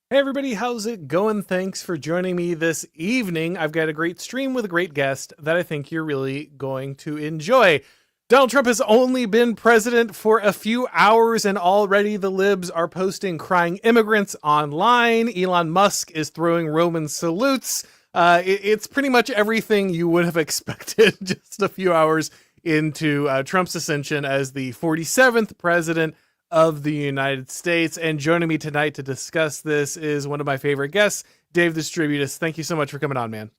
Hey everybody, how's it going? Thanks for joining me this evening. I've got a great stream with a great guest that I think you're really going to enjoy. Donald Trump has only been president for a few hours and already the libs are posting crying immigrants online. Elon Musk is throwing Roman salutes. It's pretty much everything you would have expected just a few hours into Trump's ascension as the 47th president of the United States. And joining me tonight to discuss this is one of my favorite guests, Dave the Distributist. Thank you so much for coming on, man.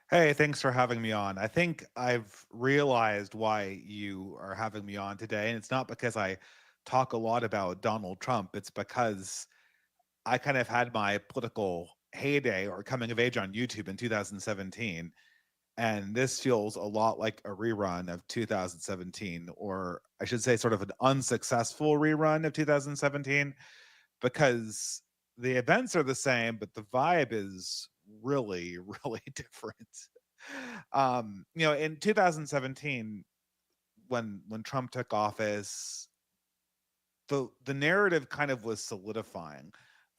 Hey, thanks for having me on. I think I've realized why you are having me on today. And it's not because I talk a lot about Donald Trump, it's because I kind of had my political heyday or coming of age on YouTube in 2017. And this feels a lot like a rerun of 2017, or I should say, sort of an unsuccessful rerun of 2017, because the events are the same, but the vibe is really, really different. In 2017, when Trump took office, the narrative kind of was solidifying.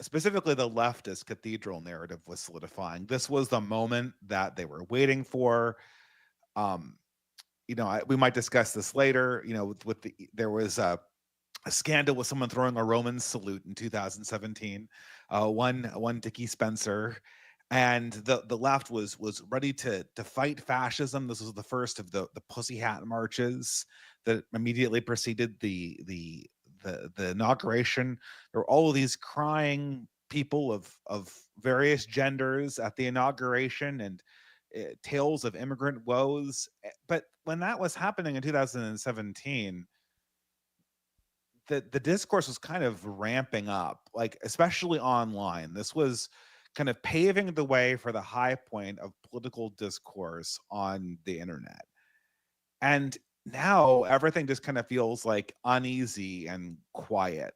Specifically, the leftist cathedral narrative was solidifying. This was the moment that they were waiting for. Um, we might discuss this later. There was a scandal with someone throwing a Roman salute in 2017. One Dickie Spencer, and the left was ready to fight fascism. This was the first of the pussy hat marches that immediately preceded the inauguration. There were all of these crying people of various genders at the inauguration, and tales of immigrant woes. But when that was happening in 2017, the discourse was kind of ramping up, like especially online. This was kind of paving the way for the high point of political discourse on the internet. And now everything just kind of feels like uneasy and quiet,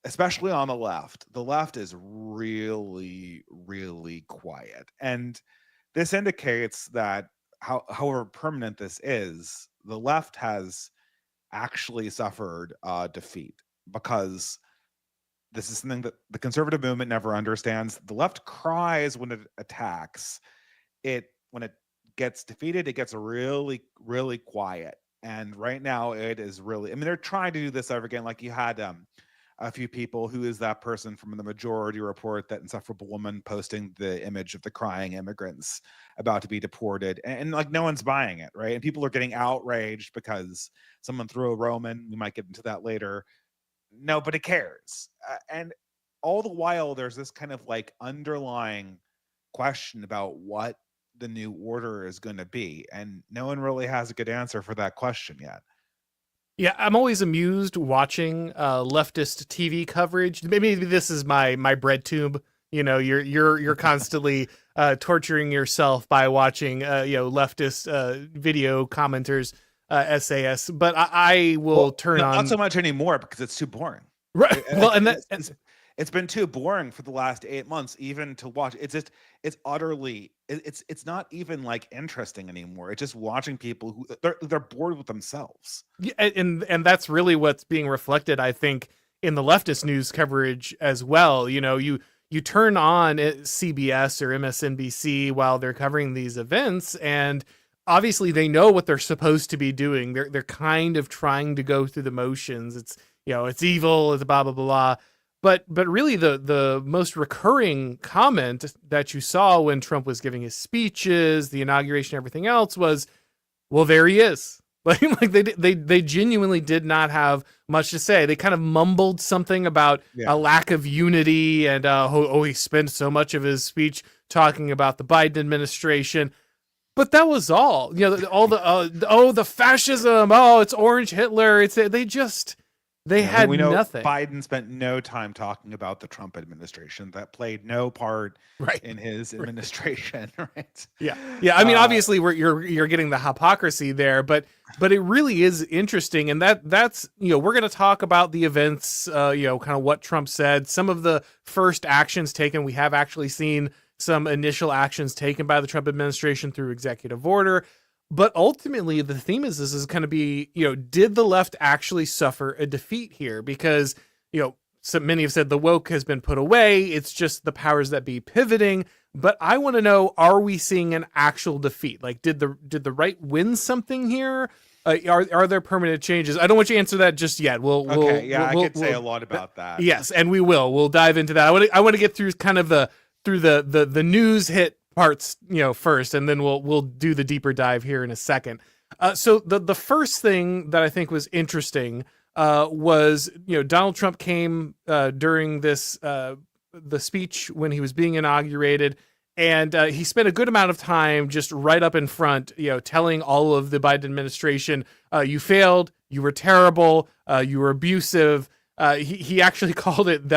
especially on the left. The left is really, really quiet. And this indicates that however permanent this is, the left has actually suffered defeat, because this is something that the conservative movement never understands. The left cries when it attacks. When it gets defeated, it gets really, really quiet. And right now, it is really. I mean, they're trying to do this over again. Like you had a few people. Who is that person from the Majority Report, that insufferable woman posting the image of the crying immigrants about to be deported, and like no one's buying it, right? And people are getting outraged because someone threw a Roman. We might get into that later. Nobody cares. And all the while, there's this kind of like underlying question about what the new order is going to be. And no one really has a good answer for that question yet. Yeah, I'm always amused watching leftist TV coverage. Maybe this is my bread tube. You know, you're constantly torturing yourself by watching leftist video commenters, SAS. But I will turn on not so much anymore, because it's too boring. Right. Well, and that It's been too boring for the last 8 months even to watch. It's utterly, it's not even like interesting anymore. It's just watching people who they're bored with themselves. yeah, and that's really what's being reflected, I think, in the leftist news coverage as well. You know, you turn on CBS or MSNBC while they're covering these events, and obviously they know what they're supposed to be doing. They're kind of trying to go through the motions. It's, it's evil, it's blah blah blah. But really the most recurring comment that you saw when Trump was giving his speeches, the inauguration, everything else was, well, there he is. Like they genuinely did not have much to say. They kind of mumbled something about a lack of unity, and he spent so much of his speech talking about the Biden administration. But that was all. All the fascism. Oh, it's Orange Hitler. They had we know nothing. Biden spent no time talking about the Trump administration. That played no part in his administration, right? Yeah. I mean, obviously, you're getting the hypocrisy there, but it really is interesting, and that's we're going to talk about the events, kind of what Trump said, some of the first actions taken. We have actually seen some initial actions taken by the Trump administration through executive order. But ultimately, the theme is this is going to be, did the left actually suffer a defeat here? Because, so many have said the woke has been put away. It's just the powers that be pivoting. But I want to know: are we seeing an actual defeat? Like, did the right win something here? Are there permanent changes? I don't want you to answer that just yet. Okay, yeah, I could say a lot about that. Yes, and we will. We'll dive into that. I want to get through kind of the news hit parts, first, and then we'll do the deeper dive here in a second. So the first thing that I think was interesting was Donald Trump came during this the speech when he was being inaugurated, and he spent a good amount of time just right up in front, telling all of the Biden administration, "You failed. You were terrible. You were abusive." He actually called it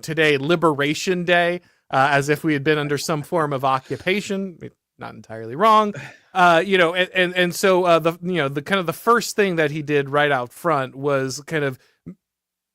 today Liberation Day, as if we had been under some form of occupation. Not entirely wrong, and so the kind of the first thing that he did right out front was kind of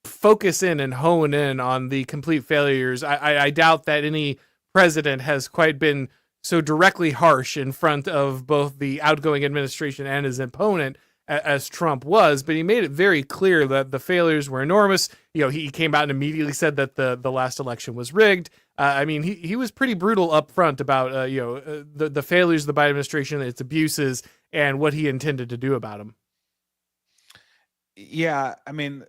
focus in and hone in on the complete failures. I doubt that any president has quite been so directly harsh in front of both the outgoing administration and his opponent as Trump was, but he made it very clear that the failures were enormous. He came out and immediately said that the last election was rigged. I mean, he was pretty brutal up front about the failures of the Biden administration, its abuses, and what he intended to do about them. Yeah, I mean,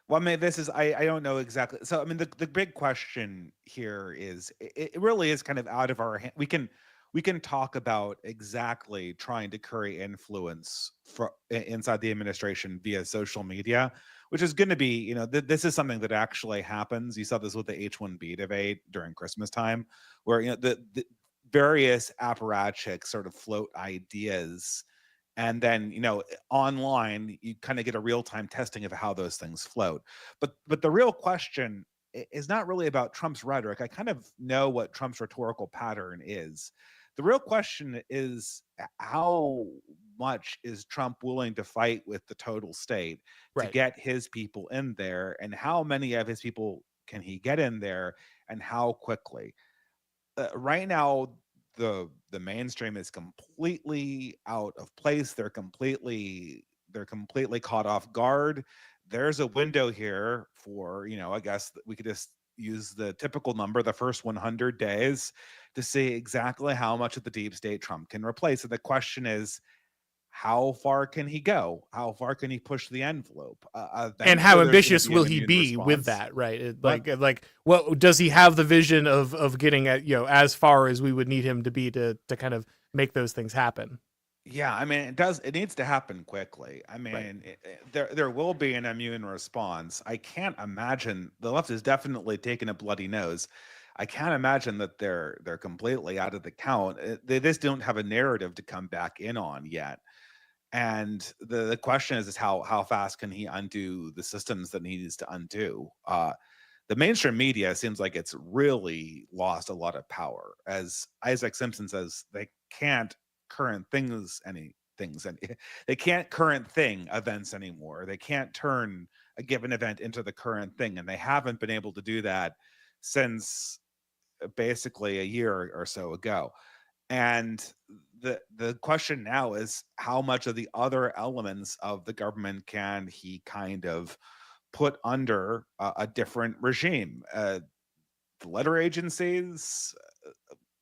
well, I mean, this is I don't know exactly. So, I mean, the big question here is it really is kind of out of our hand. We can talk about exactly trying to curry influence inside the administration via social media, which is going to be, this is something that actually happens. You saw this with the H-1B debate during Christmas time, where the various apparatchiks sort of float ideas, and then online you kind of get a real-time testing of how those things float. But the real question is not really about Trump's rhetoric. I kind of know what Trump's rhetorical pattern is. The real question is, how much is Trump willing to fight with the total state to Right. get his people in there, and how many of his people can he get in there, and how quickly? Right now, the mainstream is completely out of place. They're completely caught off guard. There's a window here for, I guess we could just use the typical number, the first 100 days, to see exactly how much of the deep state Trump can replace. And the question is, how far can he go? How far can he push the envelope? And how Eventually, there's going to ambitious be an will he immune be with response. that, right? It, But like, what does he have the vision of getting at, as far as we would need him to be to kind of make those things happen? yeah, I mean, it needs to happen quickly. I Right. mean, there will be an immune response. I can't imagine the left is definitely taking a bloody nose. I can't imagine that they're completely out of the count. They just don't have a narrative to come back in on yet. And the question is how fast can he undo the systems that he needs to undo? The mainstream media seems like it's really lost a lot of power. As Isaac Simpson says, they can't current things any things and they can't current thing events anymore. They can't turn a given event into the current thing, and they haven't been able to do that since basically a year or so ago. And the question now is, how much of the other elements of the government can he kind of put under a different regime? The letter agencies,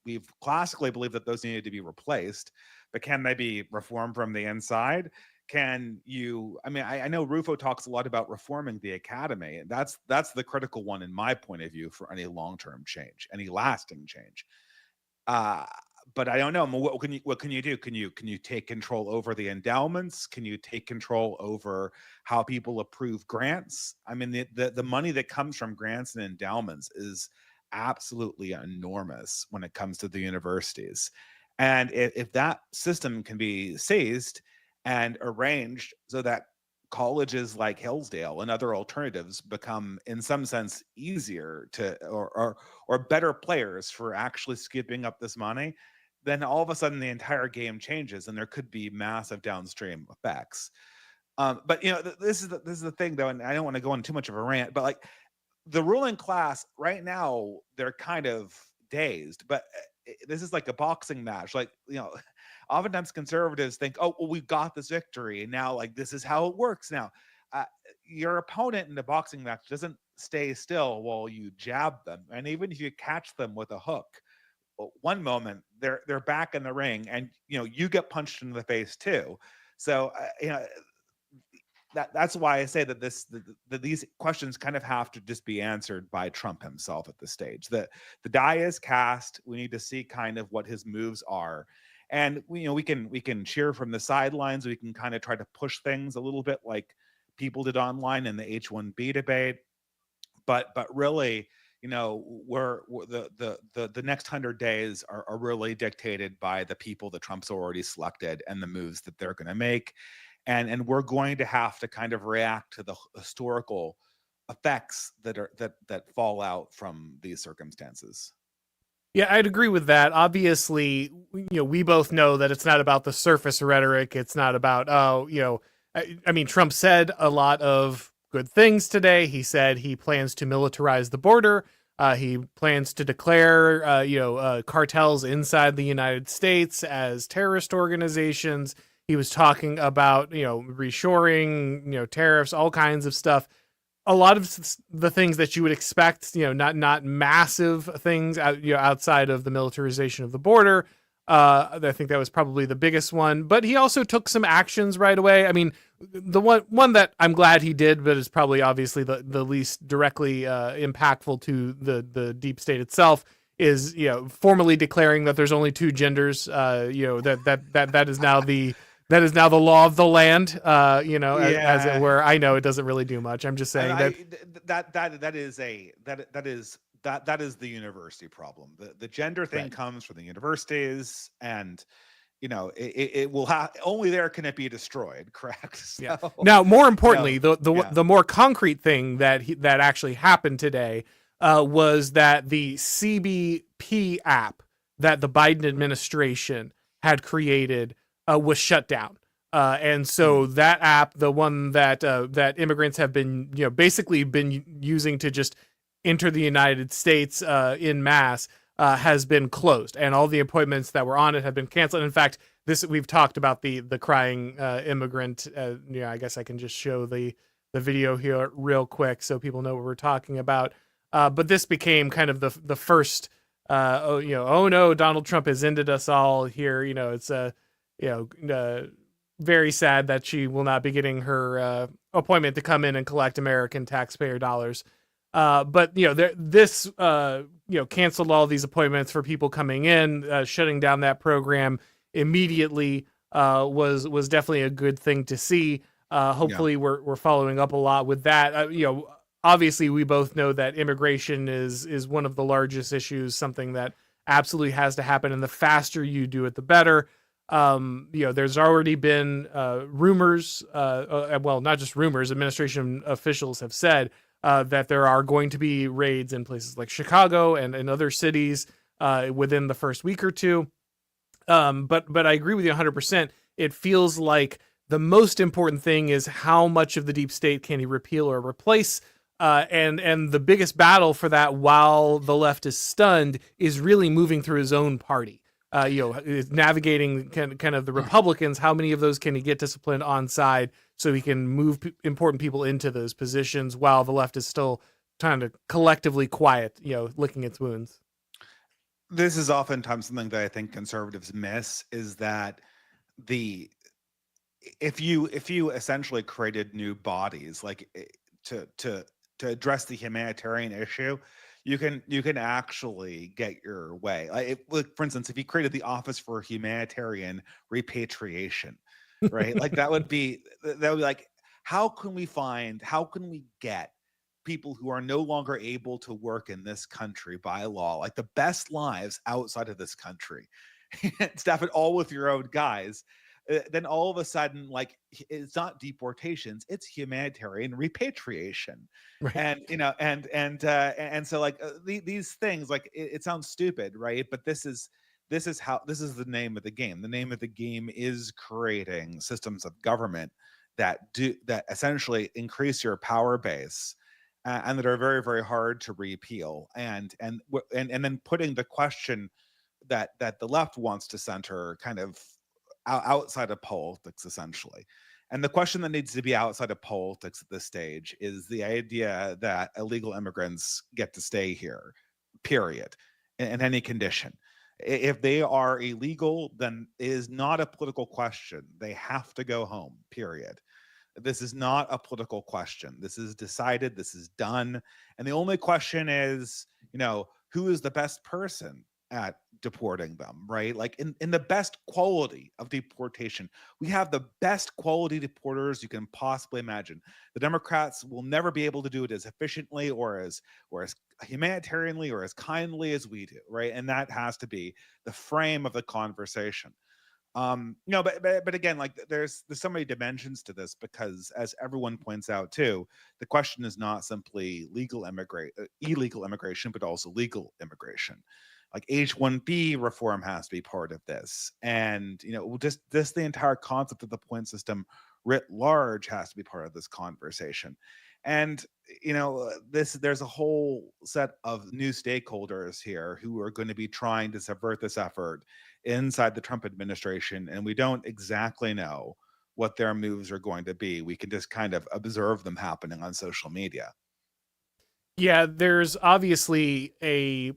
we've classically believed that those needed to be replaced, but can they be reformed from the inside? Can you? I mean, I know Rufo talks a lot about reforming the academy, and that's the critical one in my point of view for any long-term change, any lasting change. Uh, but I don't know. I mean, what can you do? Can you take control over the endowments? Can you take control over how people approve grants? I mean, the money that comes from grants and endowments is absolutely enormous when it comes to the universities. And if that system can be seized and arranged so that colleges like Hillsdale and other alternatives become, in some sense, easier to or better players for actually scooping up this money, then all of a sudden the entire game changes, and there could be massive downstream effects. But this is the thing, though, and I don't want to go on too much of a rant, but like the ruling class right now, they're kind of dazed. But this is like a boxing match. Like, oftentimes conservatives think, oh, well, we've got this victory, and now like this is how it works now. uh, your opponent in a boxing match doesn't stay still while you jab them, and even if you catch them with a hook, one moment they're back in the ring, and you get punched in the face too. So that's why I say that these questions kind of have to just be answered by Trump himself at this stage. The die is cast. We need to see kind of what his moves are, and we can cheer from the sidelines. We can kind of try to push things a little bit like people did online in the H1B debate, but really, we're the next 100 days are really dictated by the people that Trump's already selected and the moves that they're going to make, and we're going to have to kind of react to the historical effects that fall out from these circumstances. Yeah, I'd agree with that. Obviously, we both know that it's not about the surface rhetoric. It's not about, I mean, Trump said a lot of good things today. He said he plans to militarize the border. He plans to declare, cartels inside the United States as terrorist organizations. He was talking about, reshoring, tariffs, all kinds of stuff. A lot of the things that you would expect, not massive things outside of the militarization of the border. I think that was probably the biggest one, but he also took some actions right away. I mean, the one that I'm glad he did, but is probably obviously the least directly impactful to the deep state itself, is formally declaring that there's only two genders. That is now the law of the land, as it Yeah. were. I know it doesn't really do much. I'm just saying That is the university problem. The gender thing right. comes from the universities, and it will have only there can it be destroyed. Correct. Yeah. So, Now, more importantly, yeah, the more concrete thing that actually happened today was that the CBP app that the Biden administration had created was shut down. And so that app, the one that immigrants have been basically been using to just enter the United States in mass, has been closed, and all the appointments that were on it have been canceled. In fact, we've talked about the crying immigrant. I guess I can just show the video here real quick so people know what we're talking about. But this became kind of the first. Oh no, Donald Trump has ended us all here. It's very sad that she will not be getting her appointment to come in and collect American taxpayer dollars. But this canceled all these appointments for people coming in, shutting down that program immediately was definitely a good thing to see. Hopefully, we're following up a lot with that. Obviously, we both know that immigration is one of the largest issues, something that absolutely has to happen, and the faster you do it, the better. There's already been rumors, well, not just rumors, administration officials have said that there are going to be raids in places like Chicago and other cities within the first week or two. But I agree with you 100%. It feels like the most important thing is how much of the deep state can he repeal or replace. And the biggest battle for that, while the left is stunned, is really moving through his own party. Navigating kind of the Republicans. How many of those can he get disciplined on side so he can move important people into those positions while the left is still trying to collectively quiet, licking its wounds. This is oftentimes something that I think conservatives miss, is that the if you essentially created new bodies like to address the humanitarian issue, you can actually get your way. For instance, if you created the Office for Humanitarian Repatriation, right? Like that would be like, how can we get people who are no longer able to work in this country by law, like the best lives outside of this country, staff it all with your own guys. Then all of a sudden, like, it's not deportations, it's humanitarian repatriation. Right. And so like these things, like it sounds stupid, right? But this is the name of the game. The name of the game is creating systems of government that essentially increase your power base, and that are very, very hard to repeal, and then putting the question that the left wants to center kind of outside of politics, essentially. And the question that needs to be outside of politics at this stage is the idea that illegal immigrants get to stay here, period, in any condition. If they are illegal, then it is not a political question. They have to go home, period. This is not a political question. This is decided, this is done. And the only question is, who is the best person at deporting them, right? Like in the best quality of deportation, we have the best quality deporters you can possibly imagine. The Democrats will never be able to do it as efficiently or as humanitarianly or as kindly as we do, right? And that has to be the frame of the conversation. But again, like there's so many dimensions to this, because as everyone points out too, the question is not simply illegal immigration, but also legal immigration. Like H-1B reform has to be part of this, and just the entire concept of the point system writ large has to be part of this conversation. And there's a whole set of new stakeholders here who are going to be trying to subvert this effort inside the Trump administration, and we don't exactly know what their moves are going to be. We can just kind of observe them happening on social media. Yeah, there's obviously a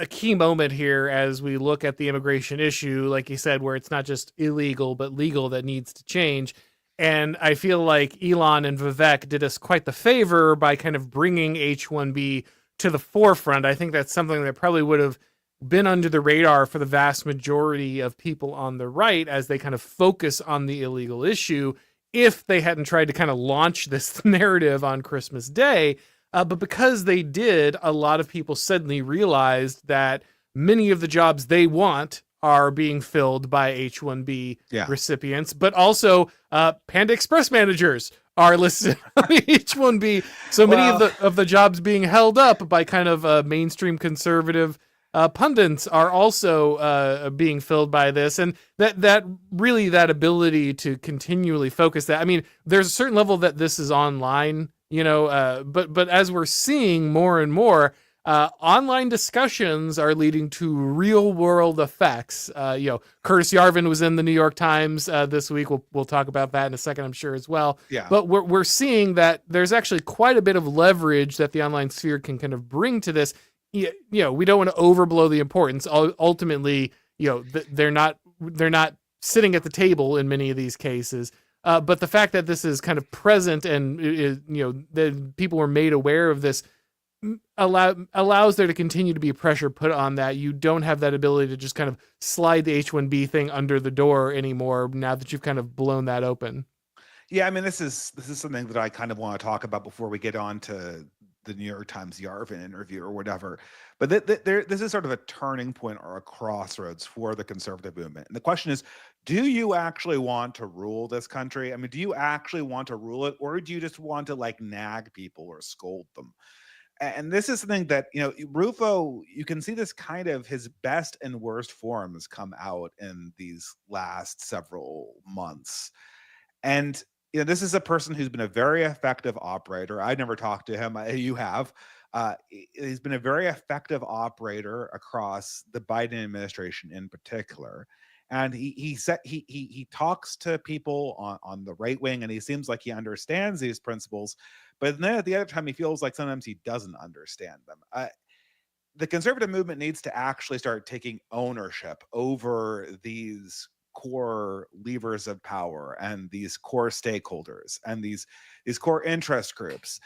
key moment here as we look at the immigration issue, like you said, where it's not just illegal but legal that needs to change. And I feel like Elon and Vivek did us quite the favor by kind of bringing H-1B to the forefront. I think that's something that probably would have been under the radar for the vast majority of people on the right as they kind of focus on the illegal issue, if they hadn't tried to kind of launch this narrative on Christmas Day. But because they did, a lot of people suddenly realized that many of the jobs they want are being filled by H-1B recipients, but also Panda Express managers are listed on the H-1B. So many of the jobs being held up by kind of mainstream conservative pundits are also being filled by this, and that ability to continually focus that. I mean, there's a certain level that this is online, but as we're seeing more and more, online discussions are leading to real world effects. Curtis Yarvin was in the New York Times this week. We'll talk about that in a second, I'm sure, as well. Yeah. But we're seeing that there's actually quite a bit of leverage that the online sphere can kind of bring to this. We don't want to overblow the importance. Ultimately, they're not sitting at the table in many of these cases. But the fact that this is kind of present and that people were made aware of this allows there to continue to be pressure put on that. You don't have that ability to just kind of slide the H-1B thing under the door anymore now that you've kind of blown that open. Yeah, I mean, this is something that I kind of want to talk about before we get on to the New York Times Yarvin interview or whatever. But this is sort of a turning point or a crossroads for the conservative movement. And the question is, do you actually want to rule this country? I mean, do you actually want to rule it, or do you just want to like nag people or scold them? And this is something that, Rufo, you can see this kind of his best and worst forms come out in these last several months. And this is a person who's been a very effective operator. I never talked to him. You have. He's been a very effective operator across the Biden administration in particular. And he talks to people on the right wing, and he seems like he understands these principles. But then at the other time, he feels like sometimes he doesn't understand them. The conservative movement needs to actually start taking ownership over these core levers of power and these core stakeholders and these core interest groups.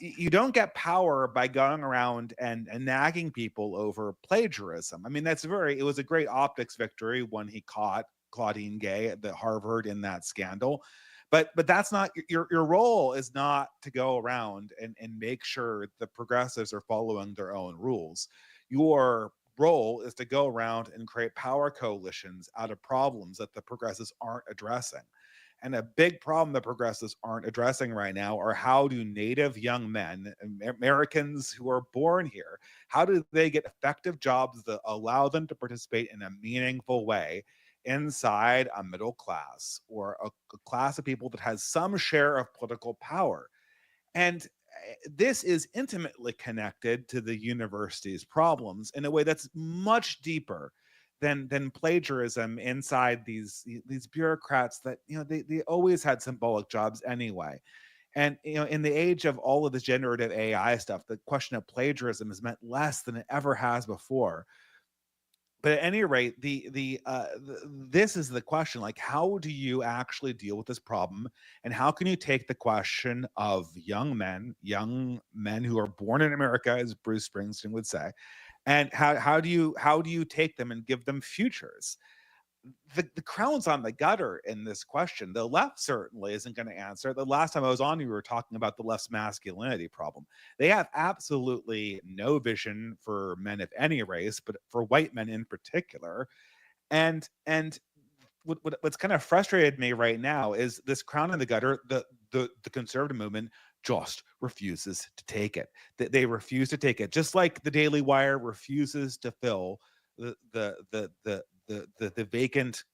You don't get power by going around and nagging people over plagiarism. I mean, it was a great optics victory when he caught Claudine Gay at Harvard in that scandal. But that's not your role. Is not to go around and make sure the progressives are following their own rules. Your role is to go around and create power coalitions out of problems that the progressives aren't addressing. And a big problem the progressives aren't addressing right now are, how do native young men, Americans who are born here, how do they get effective jobs that allow them to participate in a meaningful way inside a middle class or a class of people that has some share of political power? And this is intimately connected to the university's problems in a way that's much deeper than plagiarism inside these bureaucrats that, they always had symbolic jobs anyway. And in the age of all of this generative AI stuff, the question of plagiarism has meant less than it ever has before. But at any rate, this is the question: like, how do you actually deal with this problem, and how can you take the question of young men who are born in America, as Bruce Springsteen would say, and how do you take them and give them futures? The crown's on the gutter in this question. The left certainly isn't going to answer. The last time I was on, we were talking about the left's masculinity problem. They have absolutely no vision for men of any race, but for white men in particular. And what's kind of frustrated me right now is this crown in the gutter. The conservative movement just refuses to take it. They refuse to take it, just like the Daily Wire refuses to fill the vacant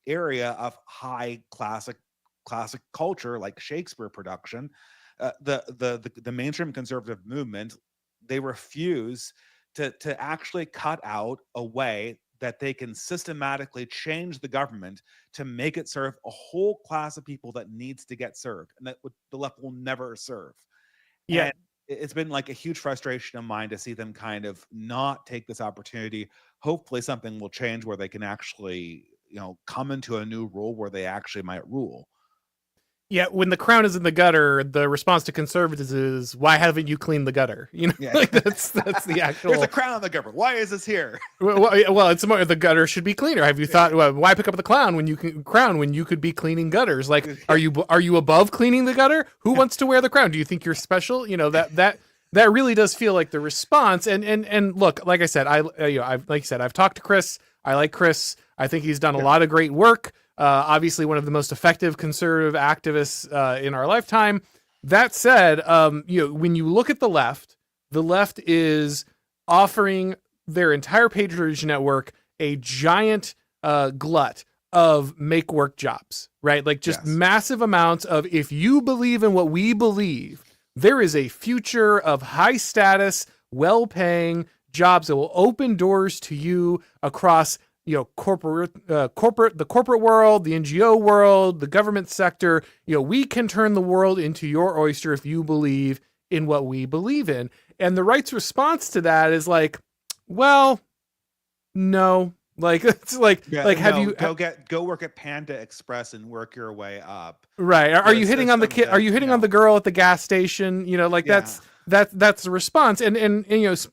area of high classic culture like Shakespeare production. The mainstream conservative movement, they refuse to actually cut out a way that they can systematically change the government to make it serve a whole class of people that needs to get served, and that the left will never serve. Yeah. And it's been like a huge frustration of mine to see them kind of not take this opportunity. Hopefully something will change where they can actually, come into a new rule where they actually might rule. Yeah, when the crown is in the gutter, the response to conservatives is, "Why haven't you cleaned the gutter?" Yeah. Like that's the actual. There's a crown in the gutter. Why is this here? Well, it's more the gutter should be cleaner. Have you thought, well, why pick up the crown when you could be cleaning gutters? Like, are you above cleaning the gutter? Who wants to wear the crown? Do you think you're special? That really does feel like the response. And look, like I said, I've talked to Chris. I like Chris. I think he's done a lot of great work. Obviously one of the most effective conservative activists in our lifetime. That said, when you look at the left is offering their entire patronage network a giant glut of make work jobs, right? Like just massive amounts of, if you believe in what we believe, there is a future of high status, well-paying jobs that will open doors to you across the corporate world, the NGO world, the government sector. We can turn the world into your oyster if you believe in what we believe in. And the right's response to that is like, well, no. Like, it's like, go work at Panda Express and work your way up. Right. Are you hitting on the kid? Are you hitting on the girl at the gas station? That's the response. And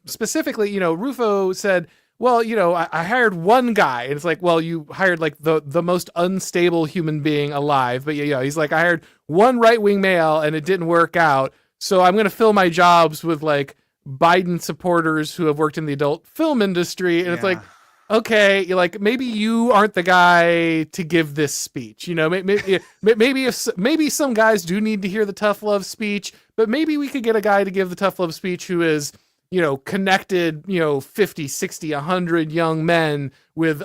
specifically, Rufo said, well, I hired one guy, and it's like, well, you hired like the most unstable human being alive. But he's like, I hired one right-wing male and it didn't work out. So I'm going to fill my jobs with like Biden supporters who have worked in the adult film industry. And it's like, okay, maybe you aren't the guy to give this speech. Maybe some guys do need to hear the tough love speech, but maybe we could get a guy to give the tough love speech who is, connected, 50, 60, 100 young men with,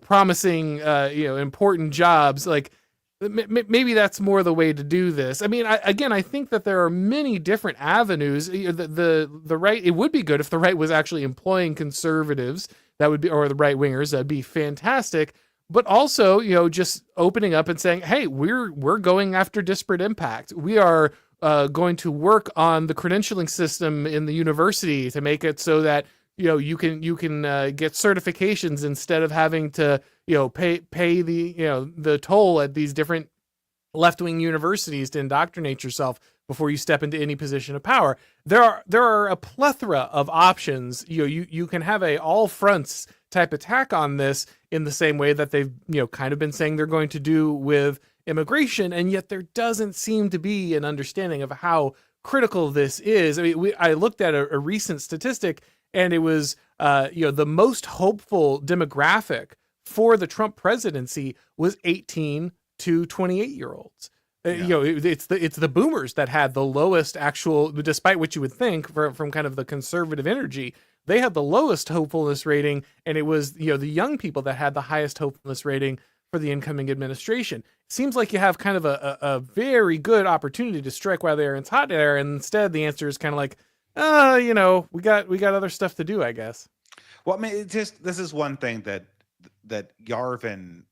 promising, important jobs. Like maybe that's more the way to do this. I mean, I think that there are many different avenues. The right, it would be good if the right was actually employing conservatives. That would be, or the right wingers. That'd be fantastic. But also, just opening up and saying, hey, we're going after disparate impact. We are going to work on the credentialing system in the university to make it so that you can get certifications instead of having to pay the toll at these different left-wing universities to indoctrinate yourself before you step into any position of power. There are a plethora of options. You can have a all fronts type attack on this in the same way that they've kind of been saying they're going to do with immigration, and yet there doesn't seem to be an understanding of how critical this is. I mean, I looked at a recent statistic, and it was the most hopeful demographic for the Trump presidency was 18 to 28-year-olds. It's the boomers that had the lowest actual, despite what you would think from kind of the conservative energy, they had the lowest hopefulness rating, and it was the young people that had the highest hopefulness rating for the incoming administration. Seems like you have kind of a very good opportunity to strike while the iron's hot there, and instead the answer is kind of like, we got other stuff to do, I guess. Well, I mean, this is one thing that that Yarvin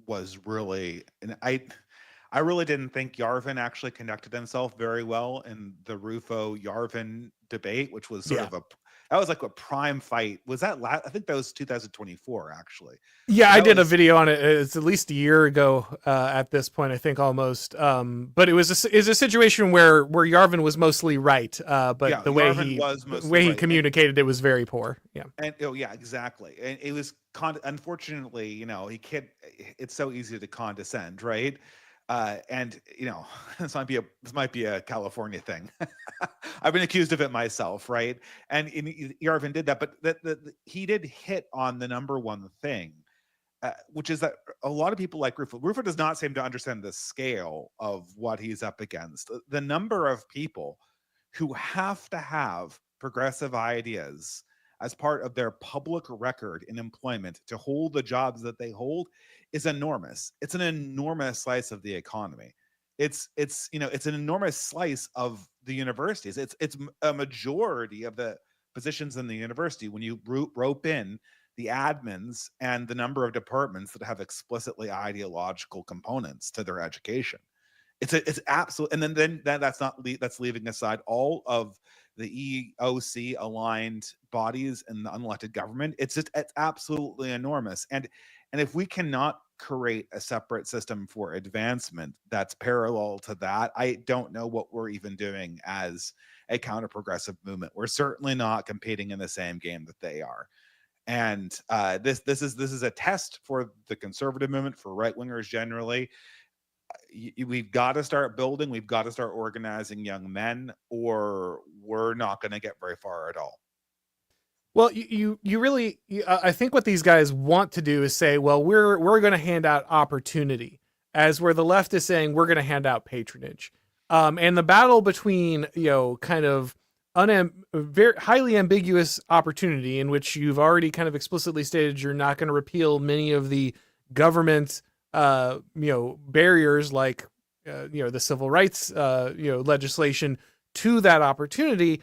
was really, and I really didn't think Yarvin actually conducted himself very well in the Rufo Yarvin debate, which was sort Yeah. of that was like a prime fight. Was that I think that was 2024 actually. Yeah, But I that did a was video on it. It's at least a year ago at this point, I think almost. But it was a situation where Yarvin was mostly right, but yeah, the way Yarvin was the mostly way he right. communicated it was very poor. Yeah. And oh yeah, exactly. And it was unfortunately, he can't. It's so easy to condescend, right? And this might be a California thing. I've been accused of it myself, right? And Yarvin did that, but he did hit on the number one thing, which is that a lot of people like Rufo. Rufo does not seem to understand the scale of what he's up against. The number of people who have to have progressive ideas as part of their public record in employment to hold the jobs that they hold is enormous. It's an enormous slice of the economy. It's an enormous slice of the universities. It's a majority of the positions in the university when you rope in the admins and the number of departments that have explicitly ideological components to their education. It's absolute, and then that's leaving aside all of the EOC aligned bodies and the unelected government. It's absolutely enormous, and if we cannot create a separate system for advancement that's parallel to that, I don't know what we're even doing as a counter progressive movement. We're certainly not competing in the same game that they are. And this is a test for the conservative movement, for right wingers generally. We've got to start building. We've got to start organizing young men, or we're not going to get very far at all. Well, you really, I think what these guys want to do is say, well, we're going to hand out opportunity, as where the left is saying we're going to hand out patronage. And the battle between, kind of very highly ambiguous opportunity, in which you've already kind of explicitly stated you're not going to repeal many of the government, barriers like, the civil rights, legislation to that opportunity.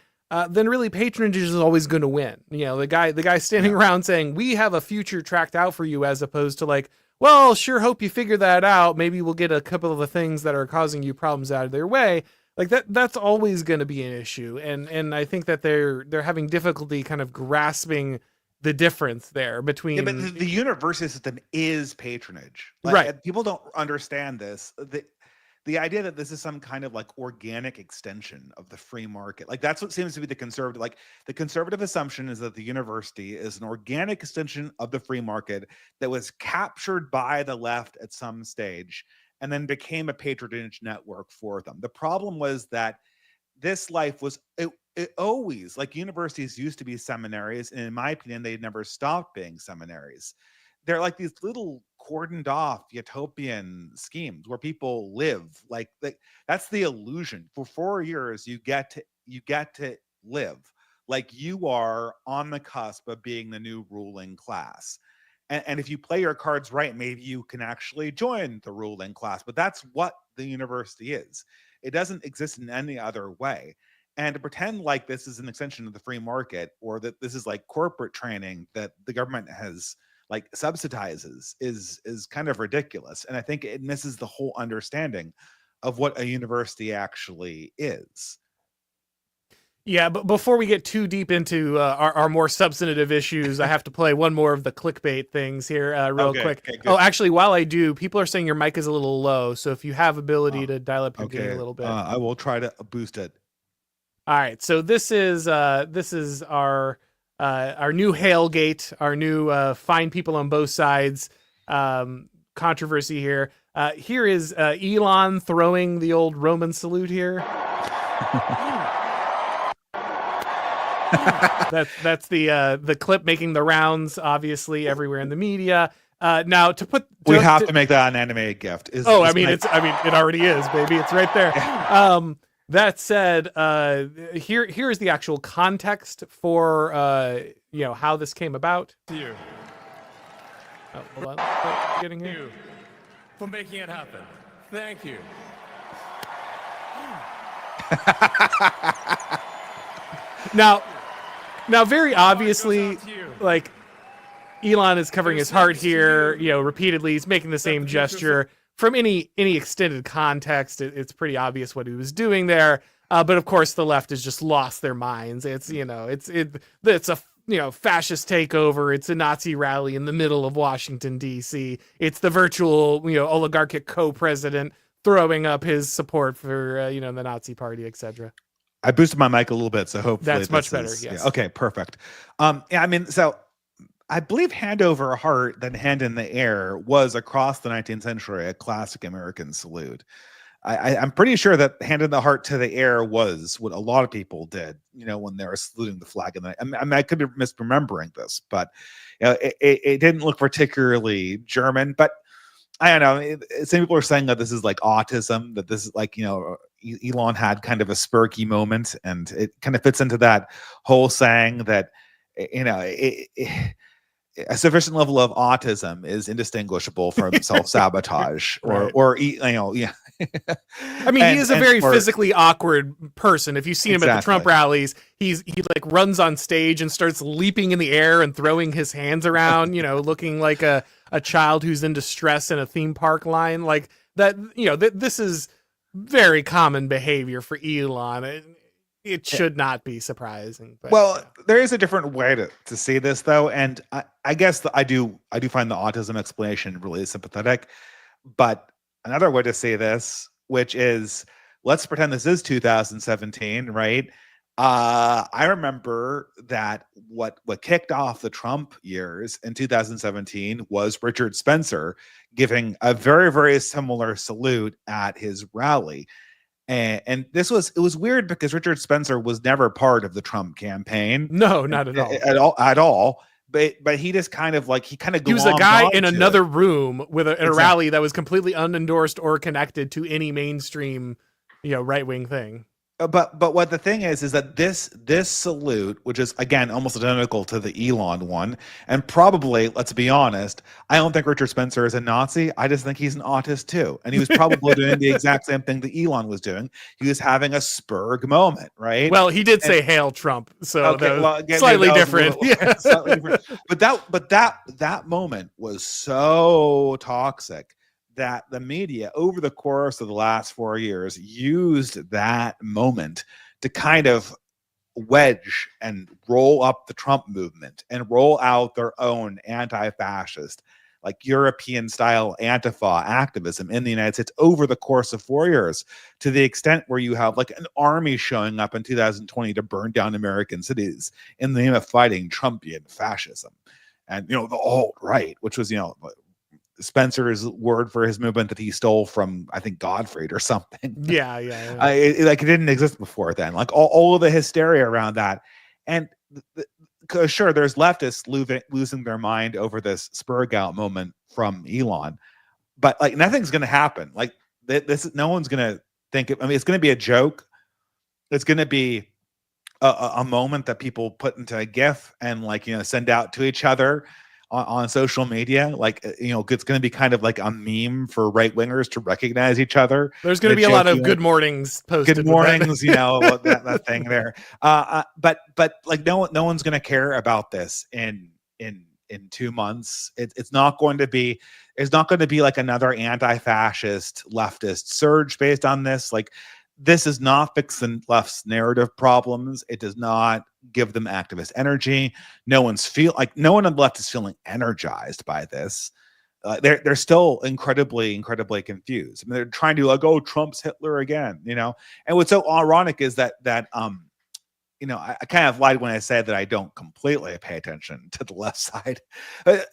Then really patronage is always going to win. The guy standing around saying we have a future tracked out for you, as opposed to like, well, sure, hope you figure that out. Maybe we'll get a couple of the things that are causing you problems out of their way. Like that's always going to be an issue. And I think that they're having difficulty kind of grasping the difference there between. Yeah, but the university system is patronage. Right. People don't understand this. The idea that this is some kind of like organic extension of the free market, like that's what seems to be the conservative assumption is that the university is an organic extension of the free market that was captured by the left at some stage and then became a patronage network for them. The problem was that this life was it always, like, universities used to be seminaries, and in my opinion they never stopped being seminaries. They're like these little cordoned off utopian schemes where people live. Like that's the illusion. For 4 years, you get to live like you are on the cusp of being the new ruling class. And if you play your cards right, maybe you can actually join the ruling class. But that's what the university is. It doesn't exist in any other way. And to pretend like this is an extension of the free market, or that this is like corporate training that the government has like subsidizes, is kind of ridiculous. And I think it misses the whole understanding of what a university actually is. Yeah, but before we get too deep into our more substantive issues, I have to play one more of the clickbait things here real quick. Okay, oh, actually, while I do, people are saying your mic is a little low, so if you have ability to dial up your gain a little bit. I will try to boost it. All right, so this is our new Hailgate, our new fine people on both sides controversy here. Here is Elon throwing the old Roman salute here. That's the clip making the rounds, obviously everywhere in the media. Now we have to make that an animated gift. It already is, baby. It's right there. That said, here is the actual context for how this came about. You. Oh, hold on. Getting here. You for making it happen. Thank you. Now, very obviously, like, Elon is covering his heart here, repeatedly. He's making the same gesture. From any extended context, it's pretty obvious what he was doing there. But of course, the left has just lost their minds. It's it's a fascist takeover. It's a Nazi rally in the middle of Washington D.C. It's the virtual oligarchic co-president throwing up his support for the Nazi Party, etc. I boosted my mic a little bit, so hopefully that's much better. Yes. Yeah, okay, perfect. Yeah, I mean, so I believe hand over heart, then hand in the air was across the 19th century a classic American salute. I'm pretty sure that hand in the heart to the air was what a lot of people did, when they were saluting the flag. And I could be misremembering this, but it didn't look particularly German. But I don't know. Some people are saying that this is like autism, that this is like, Elon had kind of a spurky moment, and it kind of fits into that whole saying that, a sufficient level of autism is indistinguishable from self-sabotage yeah. I mean, he is a very physically awkward person. If you see him at the Trump rallies, he like runs on stage and starts leaping in the air and throwing his hands around, looking like a child who's in distress in a theme park line. Like that, this is very common behavior for Elon. It should not be surprising. But, there is a different way to see this, though, and I guess I do find the autism explanation really sympathetic. But another way to see this, which is, let's pretend this is 2017, right? I remember that what kicked off the Trump years in 2017 was Richard Spencer giving a very, very similar salute at his rally. And it was weird because Richard Spencer was never part of the Trump campaign. No, not at all. But he just kind of he was a guy in another room with a rally that was completely unendorsed or connected to any mainstream, right wing thing. But what the thing is that this salute, which is again almost identical to the Elon one, and probably, let's be honest, I don't think Richard Spencer is a Nazi. I just think he's an autist too, and he was probably doing the exact same thing that Elon was doing. He was having a spurg moment, right? Well, he did say "Hail Trump," so slightly different. Slightly different. But that moment was so toxic that the media over the course of the last 4 years used that moment to kind of wedge and roll up the Trump movement and roll out their own anti-fascist, like European style Antifa activism in the United States over the course of 4 years, to the extent where you have like an army showing up in 2020 to burn down American cities in the name of fighting Trumpian fascism. And, the alt-right, which was, Spencer's word for his movement that he stole from, I think, Godfrey or something. Yeah. It didn't exist before then. Like all of the hysteria around that, and sure, there's leftists losing their mind over this spurg out moment from Elon, but like nothing's going to happen. Like this, no one's going to think. I mean, it's going to be a joke. It's going to be a moment that people put into a GIF and send out to each other on social media. Like, it's going to be kind of like a meme for right wingers to recognize each other. There's going to be a lot of good mornings posted. Good mornings, that thing there. But like no one's going to care about this in 2 months. It's not going to be like another anti-fascist leftist surge based on this. Like, this does not fix the left's narrative problems. It does not give them activist energy. No one on the left is feeling energized by this. They're still incredibly confused. I mean, they're trying to oh, Trump's Hitler again, And what's so ironic is that I kind of lied when I said that I don't completely pay attention to the left side.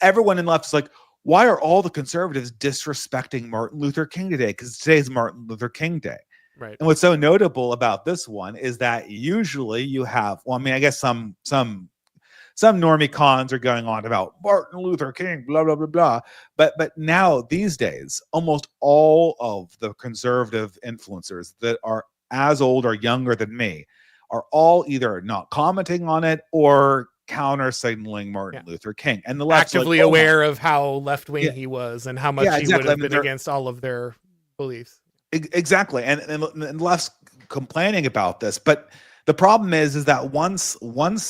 Everyone in the left is like, why are all the conservatives disrespecting Martin Luther King today? Because today's Martin Luther King Day. Right. And what's so notable about this one is that usually you have, I guess some normie cons are going on about Martin Luther King, blah, blah, blah, blah. But now these days, almost all of the conservative influencers that are as old or younger than me are all either not commenting on it or counter signaling Martin Luther King. And the left's actively aware of how left wing he was and how much he would have been against all of their beliefs. Exactly. And left's complaining about this. But the problem is that once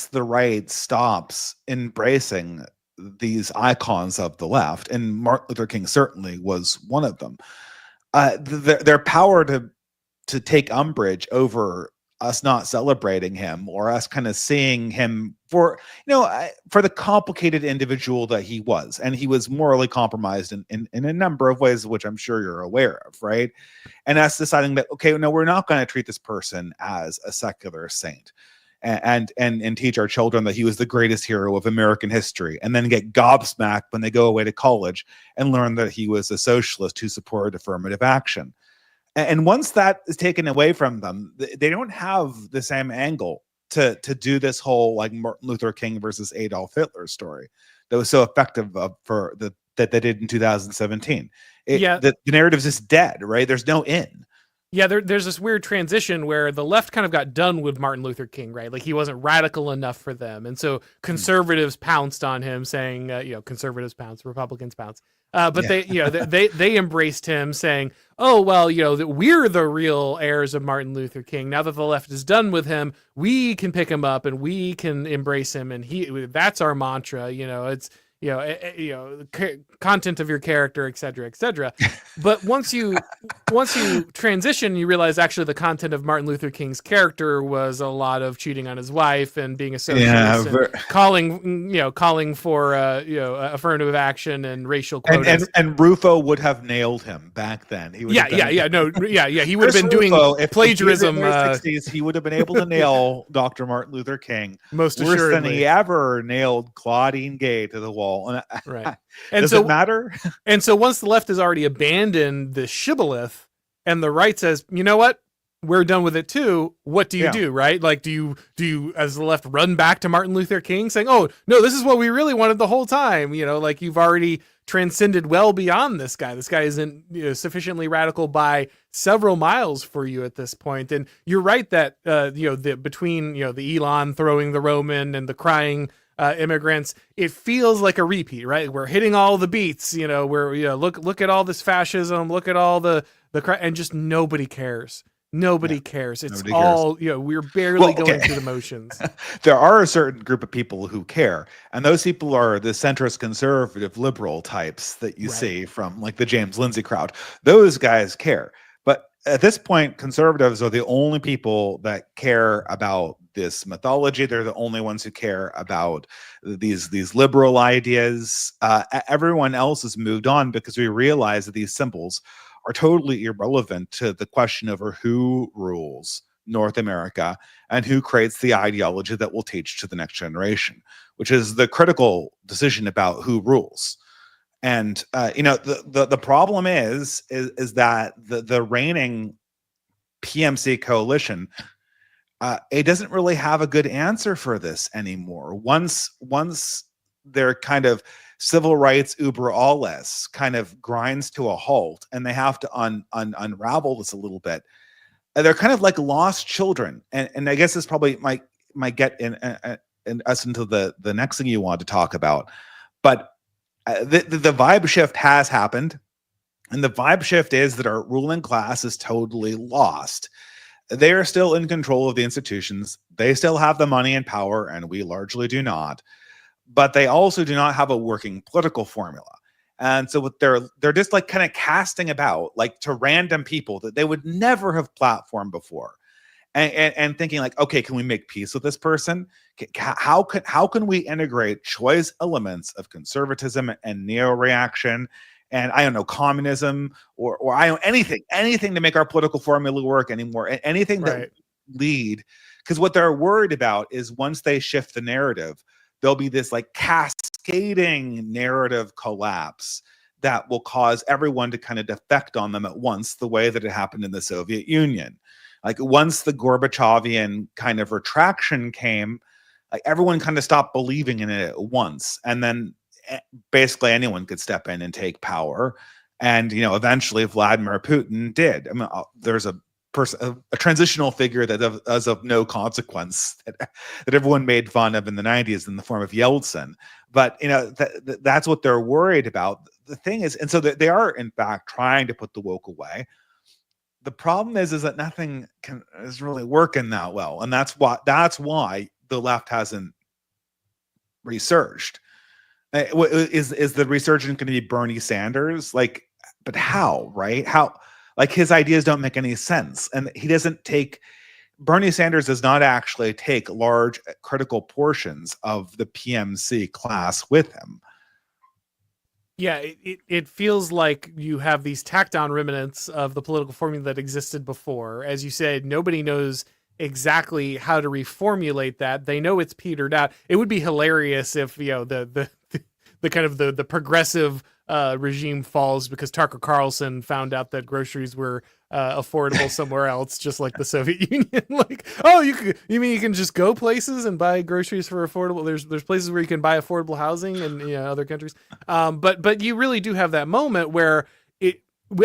the right stops embracing these icons of the left, and Martin Luther King certainly was one of them. Their power to take umbrage over us not celebrating him, or us kind of seeing him for, for the complicated individual that he was. And he was morally compromised in a number of ways, which I'm sure you're aware of, right? And us deciding that, okay, no, we're not going to treat this person as a secular saint and teach our children that he was the greatest hero of American history, and then get gobsmacked when they go away to college and learn that he was a socialist who supported affirmative action. And once that is taken away from them, they don't have the same angle to do this whole like Martin Luther King versus Adolf Hitler story that was so effective that they did in 2017. The narrative's just dead, right? There's no in. Yeah, there's this weird transition where the left kind of got done with Martin Luther King, right? Like he wasn't radical enough for them. And so conservatives pounced on him saying, conservatives pounce, Republicans pounce. But they embraced him saying, oh, well, that we're the real heirs of Martin Luther King. Now that the left is done with him, we can pick him up and we can embrace him. And that's our mantra. It's, content of your character, et cetera, et cetera. But once you transition, you realize actually the content of Martin Luther King's character was a lot of cheating on his wife and being a socialist, and calling for affirmative action and racial quotas. And Rufo would have nailed him back then. He would he would have been doing plagiarism. In the 60s, he would have been able to nail Dr. Martin Luther King most worse assuredly than he ever nailed Claudine Gay to the wall. Right. And does it matter? And so once the left has already abandoned the shibboleth and the right says, you know what, we're done with it too, what do you do, right? Like, do you as the left run back to Martin Luther King saying, oh no, this is what we really wanted the whole time, like you've already transcended well beyond this guy. This guy isn't sufficiently radical by several miles for you at this point. And you're right that between the Elon throwing the Roman and the crying immigrants, it feels like a repeat, right? We're hitting all the beats, where look at all this fascism, look at all the and just nobody cares. Nobody cares. It's nobody all cares. We're barely going through the motions. There are a certain group of people who care, and those people are the centrist conservative liberal types that you see from like the James Lindsay crowd. Those guys care. But at this point, conservatives are the only people that care about this mythology. They're the only ones who care about these liberal ideas. Everyone else has moved on because we realize that these symbols are totally irrelevant to the question over who rules North America and who creates the ideology that will teach to the next generation, which is the critical decision about who rules. And the problem is that the reigning PMC coalition, it doesn't really have a good answer for this anymore. Once their kind of civil rights uber alles kind of grinds to a halt, and they have to unravel this a little bit, they're kind of like lost children. And I guess this probably might get in us into the next thing you want to talk about. But the vibe shift has happened, and the vibe shift is that our ruling class is totally lost. They are still in control of the institutions. They still have the money and power, and we largely do not. But they also do not have a working political formula. And so what they're just like kind of casting about like to random people that they would never have platformed before. And thinking like, okay, can we make peace with this person? How can we integrate choice elements of conservatism and neo-reaction and I don't know, communism or I don't know, anything to make our political formula work anymore, anything that lead, because what they're worried about is once they shift the narrative, there'll be this like cascading narrative collapse that will cause everyone to kind of defect on them at once, the way that it happened in the Soviet Union. Like once the Gorbachevian kind of retraction came, like everyone kind of stopped believing in it at once. And then basically anyone could step in and take power. And, eventually Vladimir Putin did. I mean, there's a transitional figure that is of no consequence that everyone made fun of in the 90s in the form of Yeltsin. But, that's what they're worried about. The thing is, and so they are in fact trying to put the woke away. The problem is that nothing is really working that well. And that's why the left hasn't resurged. Is the resurgent going to be Bernie Sanders? Like, but how, right? How, like, his ideas don't make any sense. And he doesn't take, Bernie Sanders does not actually take large critical portions of the PMC class with him. Yeah, it feels like you have these tacked on remnants of the political formula that existed before. As you said, nobody knows exactly how to reformulate that. They know it's petered out. It would be hilarious if, you know, the kind of the progressive regime falls because Tucker Carlson found out that groceries were affordable somewhere else, just like the Soviet Union. Like, oh, you mean you can just go places and buy groceries for affordable? There's places where you can buy affordable housing in, you know, other countries. But you really do have that moment where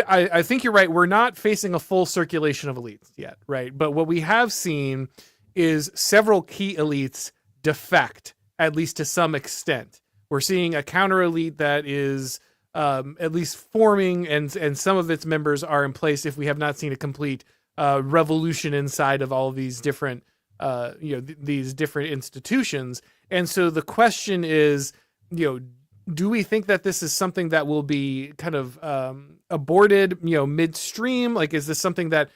I think you're right. We're not facing a full circulation of elites yet, right? But what we have seen is several key elites defect, at least to some extent. We're seeing a counter elite that is at least forming, and some of its members are in place. If we have not seen a complete revolution inside of all of these different, these different institutions, and so the question is, do we think that this is something that will be kind of aborted, midstream? Like, is this something that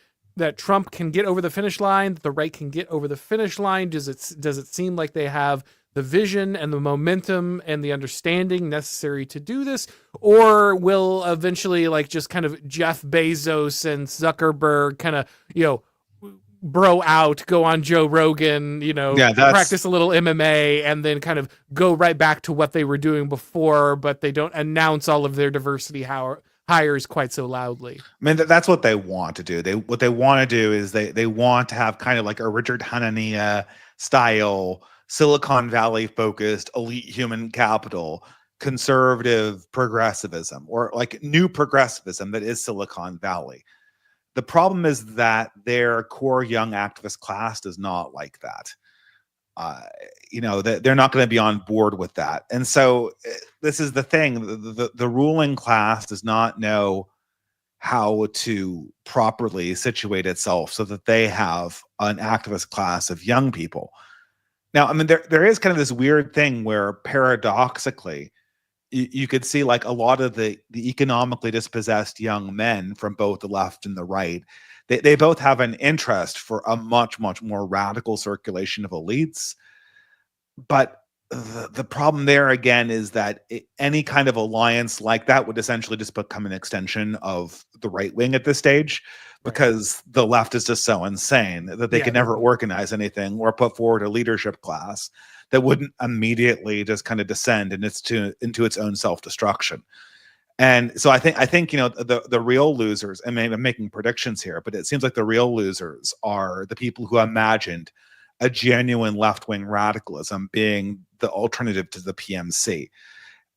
Trump can get over the finish line, that the right can get over the finish line? Does it seem like they have the vision and the momentum and the understanding necessary to do this? Or will eventually, like, just kind of Jeff Bezos and Zuckerberg kind of, bro out, go on Joe Rogan, practice a little MMA, and then kind of go right back to what they were doing before, but they don't announce all of their diversity hires quite so loudly? I mean, that's what they want to do. What they want to do is they want to have kind of like a Richard Hanania style Silicon Valley focused elite human capital, conservative progressivism, or like new progressivism that is Silicon Valley. The problem is that their core young activist class does not like that. They're not going to be on board with that. And so this is the thing. The ruling class does not know how to properly situate itself so that they have an activist class of young people. Now, I mean, there is kind of this weird thing where paradoxically, you could see like a lot of the economically dispossessed young men from both the left and the right, they both have an interest for a much, much more radical circulation of elites. But the problem there again is that any kind of alliance like that would essentially just become an extension of the right wing at this stage, because the left is just so insane that they can never organize anything or put forward a leadership class that wouldn't immediately just kind of descend into its own self-destruction. And so I think the real losers, and maybe I'm making predictions here, but it seems like the real losers are the people who imagined a genuine left-wing radicalism being the alternative to the PMC.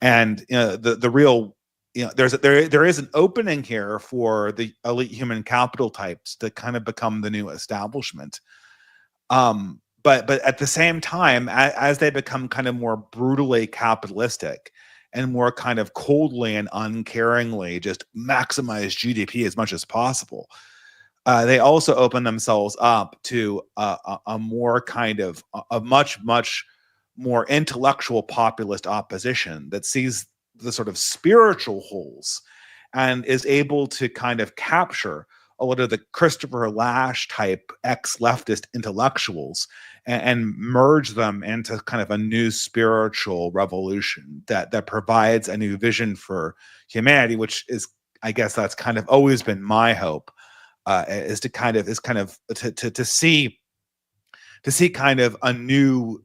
And the real, there is an opening here for the elite human capital types to kind of become the new establishment. But at the same time, as they become kind of more brutally capitalistic and more kind of coldly and uncaringly just maximize GDP as much as possible, they also open themselves up to a more kind of a much, much more intellectual populist opposition that sees the sort of spiritual holes and is able to kind of capture a lot of the Christopher Lasch type ex-leftist intellectuals and merge them into kind of a new spiritual revolution that provides a new vision for humanity, which is, I guess that's kind of always been my hope, is to see kind of a new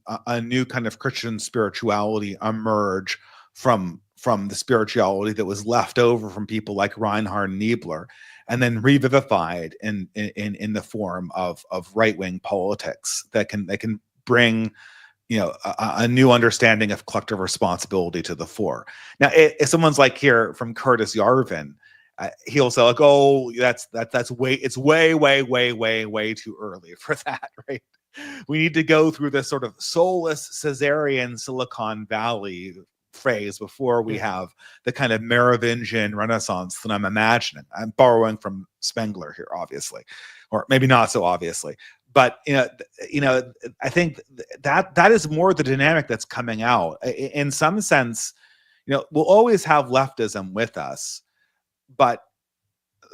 kind of Christian spirituality emerge from the spirituality that was left over from people like Reinhard Niebler, and then revivified in the form of right-wing politics that can bring a new understanding of collective responsibility to the fore. Now, if someone's like here from Curtis Yarvin, he'll say like, "Oh, it's way too early for that, right? We need to go through this sort of soulless Caesarian Silicon Valley phase before we have the kind of Merovingian Renaissance that I'm imagining." I'm borrowing from Spengler here, obviously, or maybe not so obviously. But I think that is more the dynamic that's coming out. In some sense, we'll always have leftism with us, but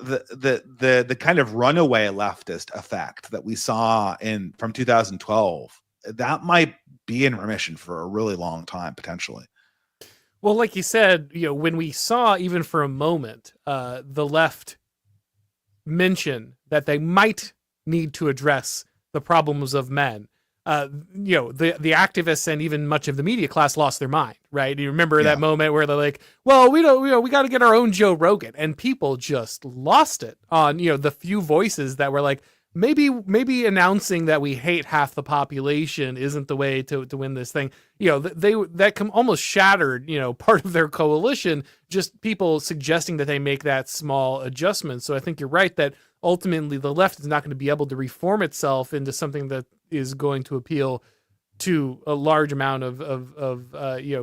the kind of runaway leftist effect that we saw from 2012, that might be in remission for a really long time potentially. Well, like you said, when we saw even for a moment the left mention that they might need to address the problems of men, the activists and even much of the media class lost their mind, right? You remember that moment where they're like, well, we got to get our own Joe Rogan, and people just lost it on, the few voices that were like, maybe announcing that we hate half the population isn't the way to win this thing. That almost shattered, part of their coalition, just people suggesting that they make that small adjustment. So I think you're right that ultimately the left is not going to be able to reform itself into something that is going to appeal to a large amount of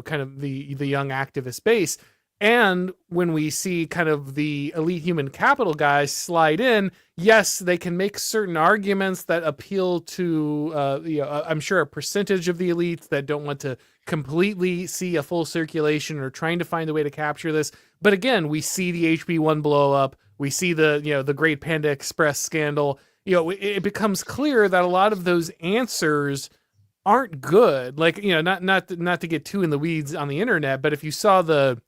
kind of the young activist base. And when we see kind of the elite human capital guys slide in, yes, they can make certain arguments that appeal to, I'm sure a percentage of the elites that don't want to completely see a full circulation or trying to find a way to capture this. But again, we see the HB1 blow up. We see the Great Panda Express scandal. It becomes clear that a lot of those answers aren't good. Like, not to get too in the weeds on the internet, but if you saw the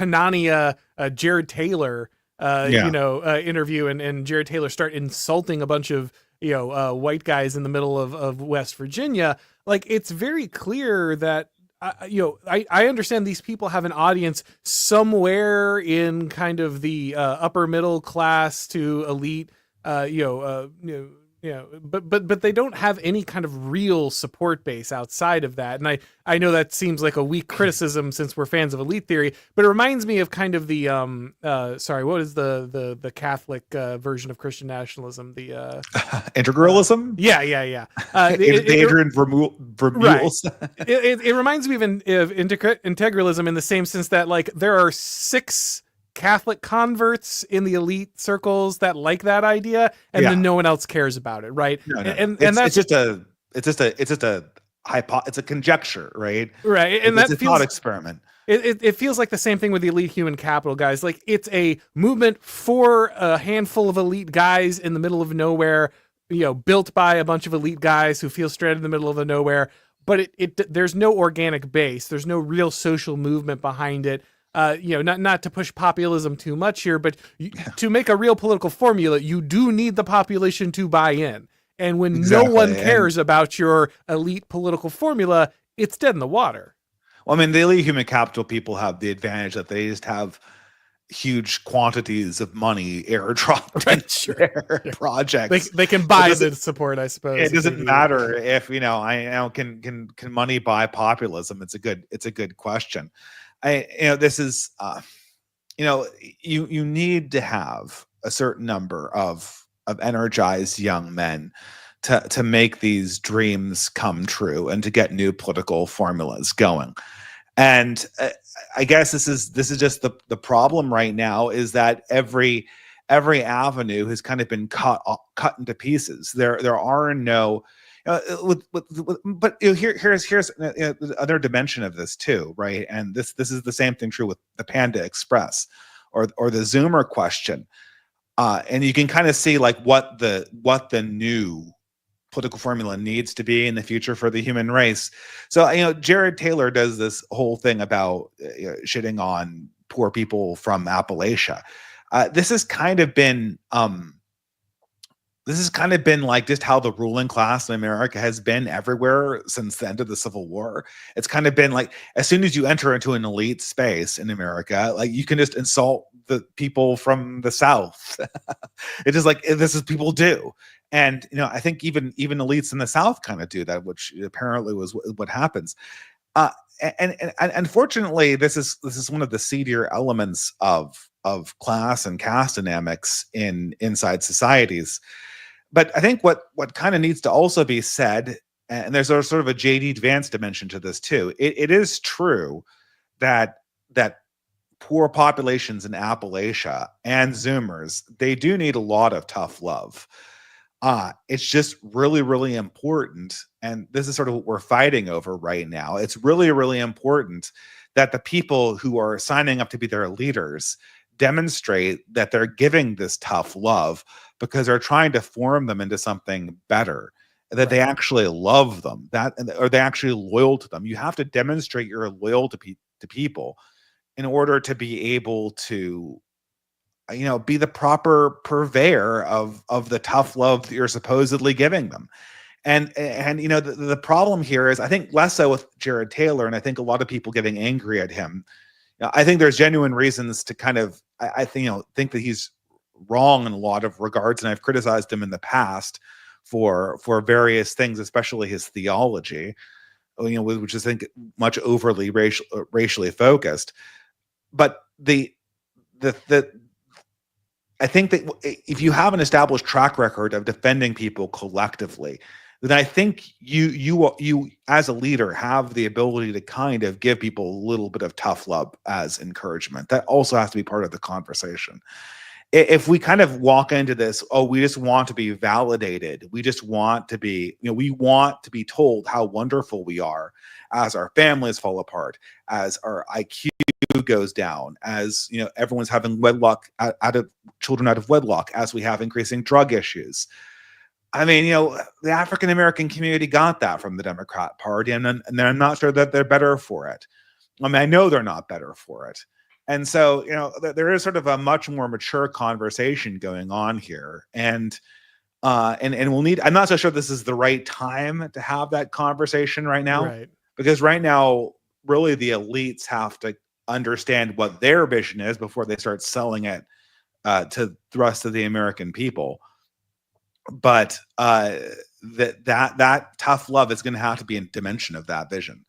Hanania Jared Taylor interview and Jared Taylor start insulting a bunch of white guys in the middle of West Virginia, like, it's very clear that I understand these people have an audience somewhere in kind of the upper middle class to elite, but they don't have any kind of real support base outside of that. And I know that seems like a weak criticism since we're fans of elite theory, but it reminds me of kind of the what is the Catholic version of Christian nationalism? The integralism. Yeah. The Adrian Vermeules. Right. It reminds me of integralism in the same sense that, like, there are 6 Catholic converts in the elite circles that like that idea, and then no one else cares about it, right? No. And that's it's a conjecture, right? Right, and it's that a thought experiment. It feels like the same thing with the elite human capital guys. Like, it's a movement for a handful of elite guys in the middle of nowhere, built by a bunch of elite guys who feel stranded in the middle of the nowhere. But there's no organic base. There's no real social movement behind it. Not to push populism too much here, but to make a real political formula, you do need the population to buy in. And when no one cares about your elite political formula, it's dead in the water. Well, I mean, the elite human capital people have the advantage that they just have huge quantities of money airdropped into their projects. They can buy the support, I suppose. It doesn't matter if can money buy populism. It's a good question. This is you need to have a certain number of energized young men to make these dreams come true and to get new political formulas going. And I guess this is just the problem right now, is that every avenue has kind of been cut into pieces. There are no but here's another dimension of this too, right? And this is the same thing true with the Panda Express or the Zoomer question, and you can kind of see like what the new political formula needs to be in the future for the human race. So Jared Taylor does this whole thing about shitting on poor people from Appalachia. This has kind of been like just how the ruling class in America has been everywhere since the end of the Civil War. It's kind of been like, as soon as you enter into an elite space in America, like, you can just insult the people from the South. It's just like, this is people do. And, I think even elites in the South kind of do that, which apparently was what happens. And unfortunately, this is one of the seedier elements of class and caste dynamics inside societies. But I think what kind of needs to also be said, and there's sort of a J.D. Vance dimension to this too. It is true that poor populations in Appalachia and Zoomers, they do need a lot of tough love. It's just really, really important. And this is sort of what we're fighting over right now. It's really, really important that the people who are signing up to be their leaders demonstrate that they're giving this tough love because they're trying to form them into something better, that they actually love them, or they're actually loyal to them. You have to demonstrate you're loyal to people in order to be able to, be the proper purveyor of the tough love that you're supposedly giving them. And the problem here is, I think, less so with Jared Taylor, and I think a lot of people getting angry at him. I think there's genuine reasons to kind of, I think that he's wrong in a lot of regards, and I've criticized him in the past for various things, especially his theology, which is, I think, much overly racially focused. But I think that if you have an established track record of defending people collectively, then I think you as a leader have the ability to kind of give people a little bit of tough love as encouragement. That also has to be part of the conversation. If we kind of walk into this, we just want to be validated. We just want to be, we want to be told how wonderful we are as our families fall apart, as our IQ goes down, as everyone's having children out of wedlock, as we have increasing drug issues. I mean, the African American community got that from the Democrat Party, and I'm not sure that they're better for it. I mean, I know they're not better for it. And so, there is sort of a much more mature conversation going on here. And we'll need, I'm not so sure this is the right time to have that conversation right now. Right. Because right now, really, the elites have to understand what their vision is before they start selling it to the rest of the American people. But that tough love is going to have to be a dimension of that vision.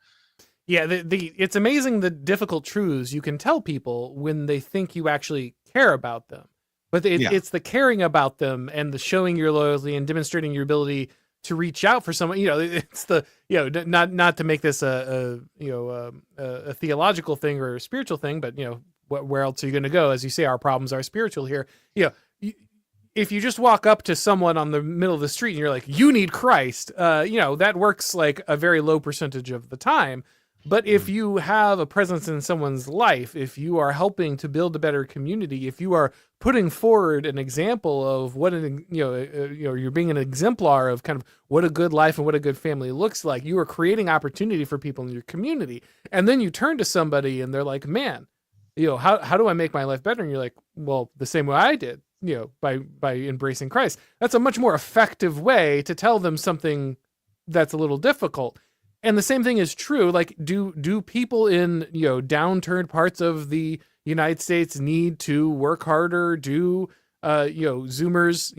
Yeah, it's amazing the difficult truths you can tell people when they think you actually care about them. But it's the caring about them and the showing your loyalty and demonstrating your ability to reach out for someone. It's the not to make this a theological thing or a spiritual thing, but where else are you going to go? As you say, our problems are spiritual here. If you just walk up to someone on the middle of the street and you're like, you need Christ, that works like a very low percentage of the time. But if you have a presence in someone's life, if you are helping to build a better community, if you are putting forward an example of what you're being an exemplar of kind of what a good life and what a good family looks like, you are creating opportunity for people in your community. And then you turn to somebody and they're like, man, how do I make my life better? And you're like, well, the same way I did, by embracing Christ. That's a much more effective way to tell them something that's a little difficult. And the same thing is true. Like, do people in, downturned parts of the United States need to work harder? Do, Zoomers,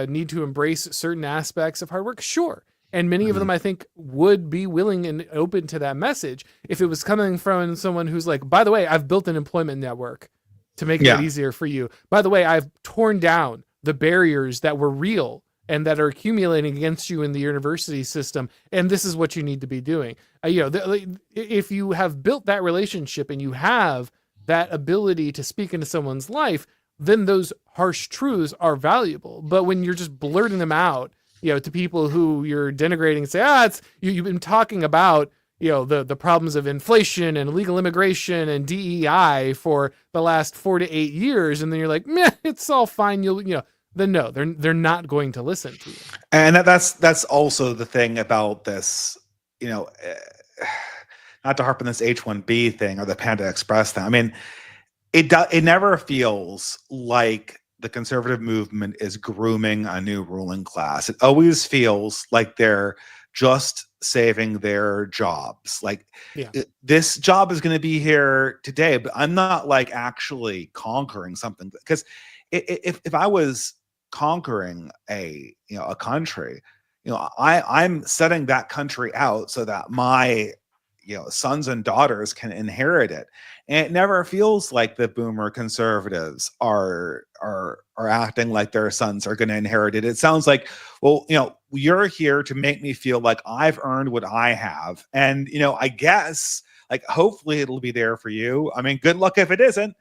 need to embrace certain aspects of hard work? Sure. And many of them, I think, would be willing and open to that message if it was coming from someone who's like, by the way, I've built an employment network to make it easier for you. By the way, I've torn down the barriers that were real and that are accumulating against you in the university system. And this is what you need to be doing. If you have built that relationship and you have that ability to speak into someone's life, then those harsh truths are valuable. But when you're just blurting them out, to people who you're denigrating and say, you've been talking about, the problems of inflation and illegal immigration and DEI for the last 4 to 8 years. And then you're like, meh, it's all fine. Then no, they're not going to listen to you. And that's also the thing about this, not to harp on this H-1B thing or the Panda Express thing. I mean, it never feels like the conservative movement is grooming a new ruling class. It always feels like they're just saving their jobs. Like, this job is going to be here today, but I'm not like actually conquering something. Because if I was conquering a country, I'm setting that country out so that my sons and daughters can inherit it. And it never feels like the boomer conservatives are acting like their sons are going to inherit it. It sounds like, well, you're here to make me feel like I've earned what I have. And, I guess, like, hopefully it'll be there for you. I mean, good luck if it isn't.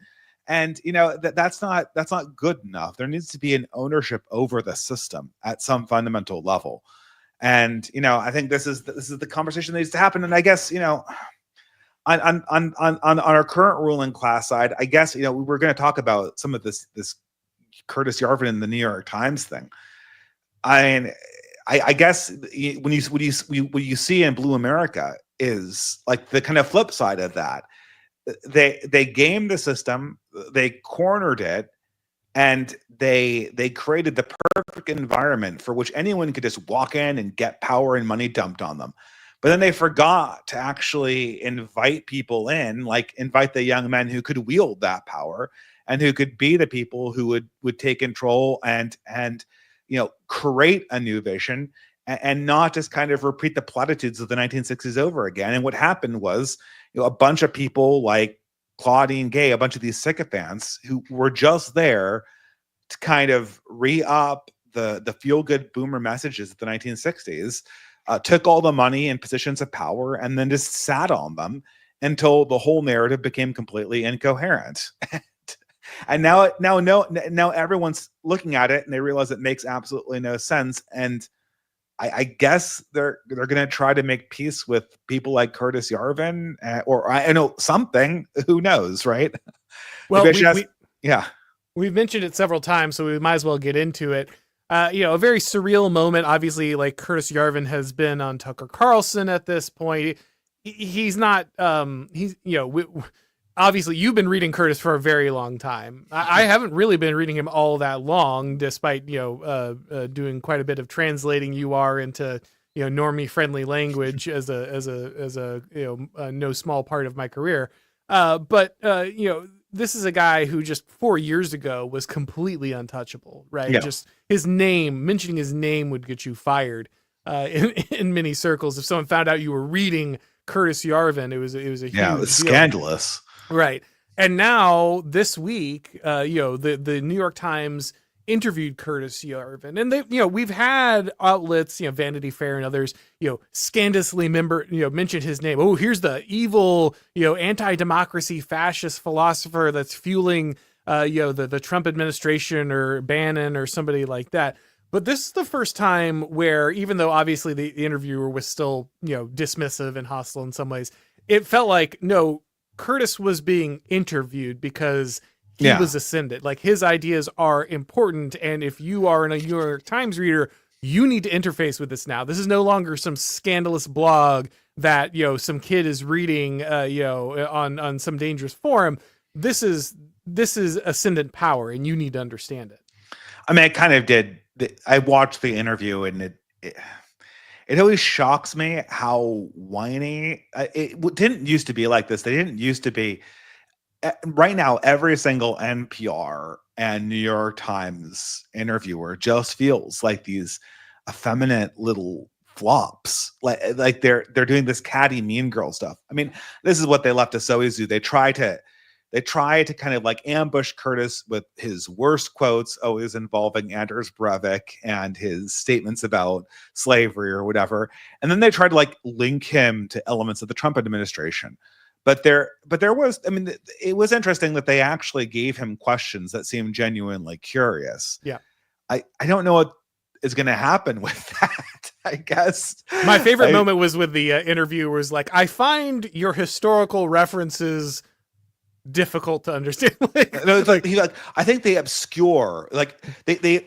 And that's not good enough. There needs to be an ownership over the system at some fundamental level. And I think this is the conversation that needs to happen. And I guess on our current ruling class side, I guess we were going to talk about some of this Curtis Yarvin in the New York Times thing. I guess when you see in Blue America is like the kind of flip side of that. They gamed the system, they cornered it, and they created the perfect environment for which anyone could just walk in and get power and money dumped on them. But then they forgot to actually invite people in, like invite the young men who could wield that power and who could be the people who would take control and create a new vision and not just kind of repeat the platitudes of the 1960s over again. And what happened was, a bunch of people like Claudine Gay, a bunch of these sycophants who were just there to kind of re-up the feel-good boomer messages of the 1960s, took all the money and positions of power and then just sat on them until the whole narrative became completely incoherent. And now everyone's looking at it and they realize it makes absolutely no sense. And I guess they're going to try to make peace with people like Curtis Yarvin, or I know something. Who knows, right? Well, yeah, we've mentioned it several times, so we might as well get into it. A very surreal moment. Obviously, like Curtis Yarvin has been on Tucker Carlson at this point. He's not. Obviously, you've been reading Curtis for a very long time. I haven't really been reading him all that long, despite doing quite a bit of translating UR into normie friendly language as a no small part of my career. But this is a guy who just 4 years ago was completely untouchable, right? Yeah. Just mentioning his name would get you fired in many circles. If someone found out you were reading Curtis Yarvin, it was a huge it was deal. scandalous. Right. And now this week, the New York Times interviewed Curtis Yarvin, and we've had outlets, Vanity Fair and others, scandalously mention his name. Oh, here's the evil, anti-democracy fascist philosopher that's fueling, the Trump administration or Bannon or somebody like that. But this is the first time where, even though obviously the interviewer was still, dismissive and hostile in some ways, it felt like, no, Curtis was being interviewed because he was ascended. Like, his ideas are important. And if you are a New York Times reader, you need to interface with this now. This is no longer some scandalous blog that, some kid is reading, on some dangerous forum. This is ascendant power, and you need to understand it. I mean, I kind of did. I watched the interview, and it always shocks me how whiny it didn't used to be like this. They didn't used to be. Right now, every single NPR and New York Times interviewer just feels like these effeminate little flops. Like they're doing this catty mean girl stuff. I mean, this is what they left us always do. They try to kind of like ambush Curtis with his worst quotes, always involving Anders Breivik and his statements about slavery or whatever. And then they try to like link him to elements of the Trump administration. But there was, I mean, it was interesting that they actually gave him questions that seemed genuinely curious. Yeah. I don't know what is going to happen with that, I guess. My favorite moment was with the interviewer was like, I find your historical references difficult to understand. I think they obscure, like they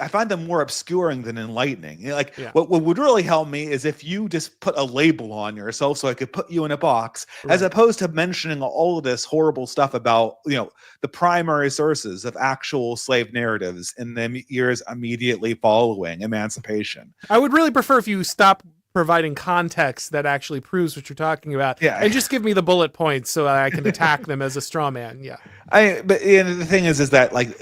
I find them more obscuring than enlightening. What would really help me is if you just put a label on yourself so I could put you in a box, as opposed to mentioning all of this horrible stuff about the primary sources of actual slave narratives in the years immediately following emancipation. I would really prefer if you stop providing context that actually proves what you're talking about, and just give me the bullet points so I can attack them as a straw man. But the thing is that like,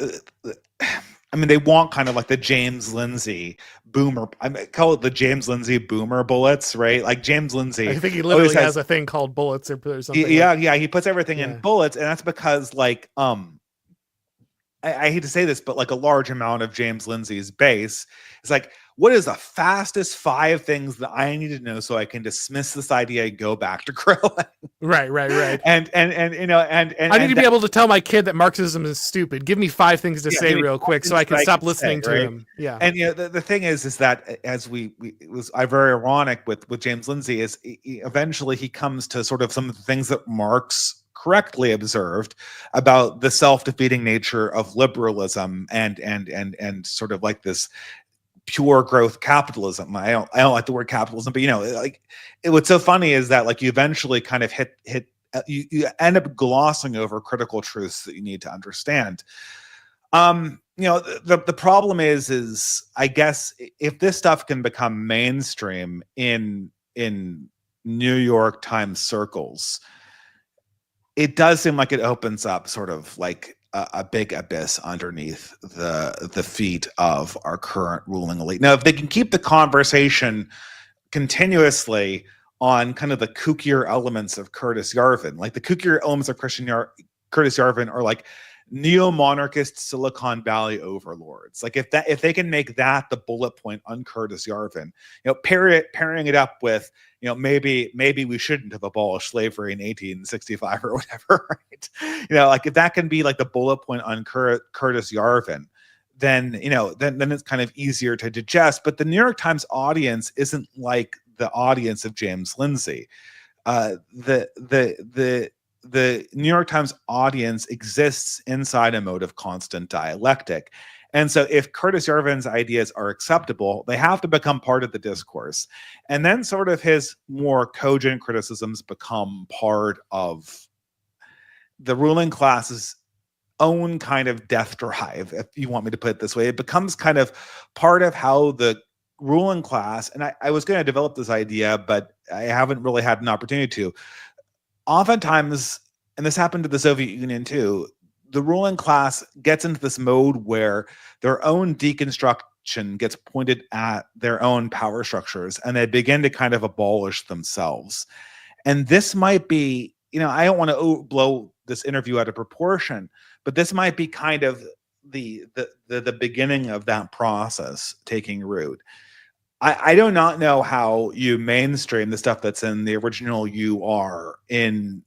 I mean, they want kind of like the James Lindsay boomer. I call it the James Lindsay boomer bullets, right? Like James Lindsay, I think he literally has a thing called bullets or something. He puts everything in bullets, and that's because like I hate to say this, but like a large amount of James Lindsay's base is like, what is the fastest 5 things that I need to know so I can dismiss this idea and go back to grilling? Right. And I need to be able to tell my kid that Marxism is stupid. Give me 5 things to say real quick so I can stop listening to him. Yeah. And the thing is that as it was very ironic with James Lindsay is eventually he comes to sort of some of the things that Marx correctly observed about the self-defeating nature of liberalism and sort of like this pure growth capitalism. I don't like the word capitalism, but like what's so funny is that like you eventually kind of hit you end up glossing over critical truths that you need to understand. The problem is I guess if this stuff can become mainstream in New York Times circles, it does seem like it opens up sort of like a big abyss underneath the feet of our current ruling elite. Now, if they can keep the conversation continuously on kind of the kookier elements of Curtis Yarvin, like the kookier elements of Curtis Yarvin are like neo-monarchist Silicon Valley overlords. Like if they can make that the bullet point on Curtis Yarvin, pairing it up with, maybe we shouldn't have abolished slavery in 1865 or whatever, right? Like if that can be like the bullet point on Curtis Yarvin, then it's kind of easier to digest. But the New York Times audience isn't like the audience of James Lindsay. The New York Times audience exists inside a mode of constant dialectic. And so if Curtis Yarvin's ideas are acceptable, they have to become part of the discourse. And then sort of his more cogent criticisms become part of the ruling class's own kind of death drive, if you want me to put it this way. It becomes kind of part of how the ruling class, and I was going to develop this idea, but I haven't really had an opportunity to. Oftentimes, and this happened to the Soviet Union too, the ruling class gets into this mode where their own deconstruction gets pointed at their own power structures and they begin to kind of abolish themselves. And this might be, I don't want to blow this interview out of proportion, but this might be kind of the beginning of that process taking root. I do not know how you mainstream the stuff that's in the original UR in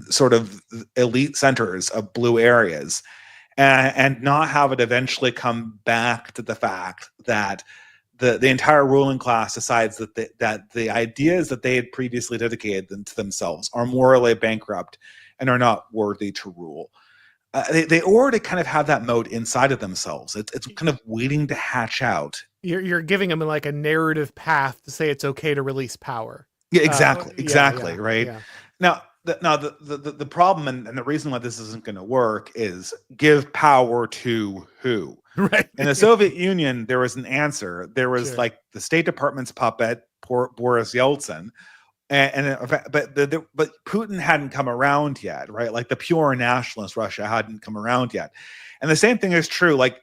sort of elite centers of blue areas and not have it eventually come back to the fact that the entire ruling class decides that the ideas that they had previously dedicated to themselves are morally bankrupt and are not worthy to rule. They already kind of have that mode inside of themselves. It's kind of waiting to hatch out. You're giving them like a narrative path to say it's okay to release power. Yeah, exactly. Right. Yeah. Now the problem and the reason why this isn't going to work is give power to who? Right. In the Soviet Union, there was an answer. There was like the State Department's puppet, Boris Yeltsin. But Putin hadn't come around yet, right? Like the pure nationalist Russia hadn't come around yet. And the same thing is true. Like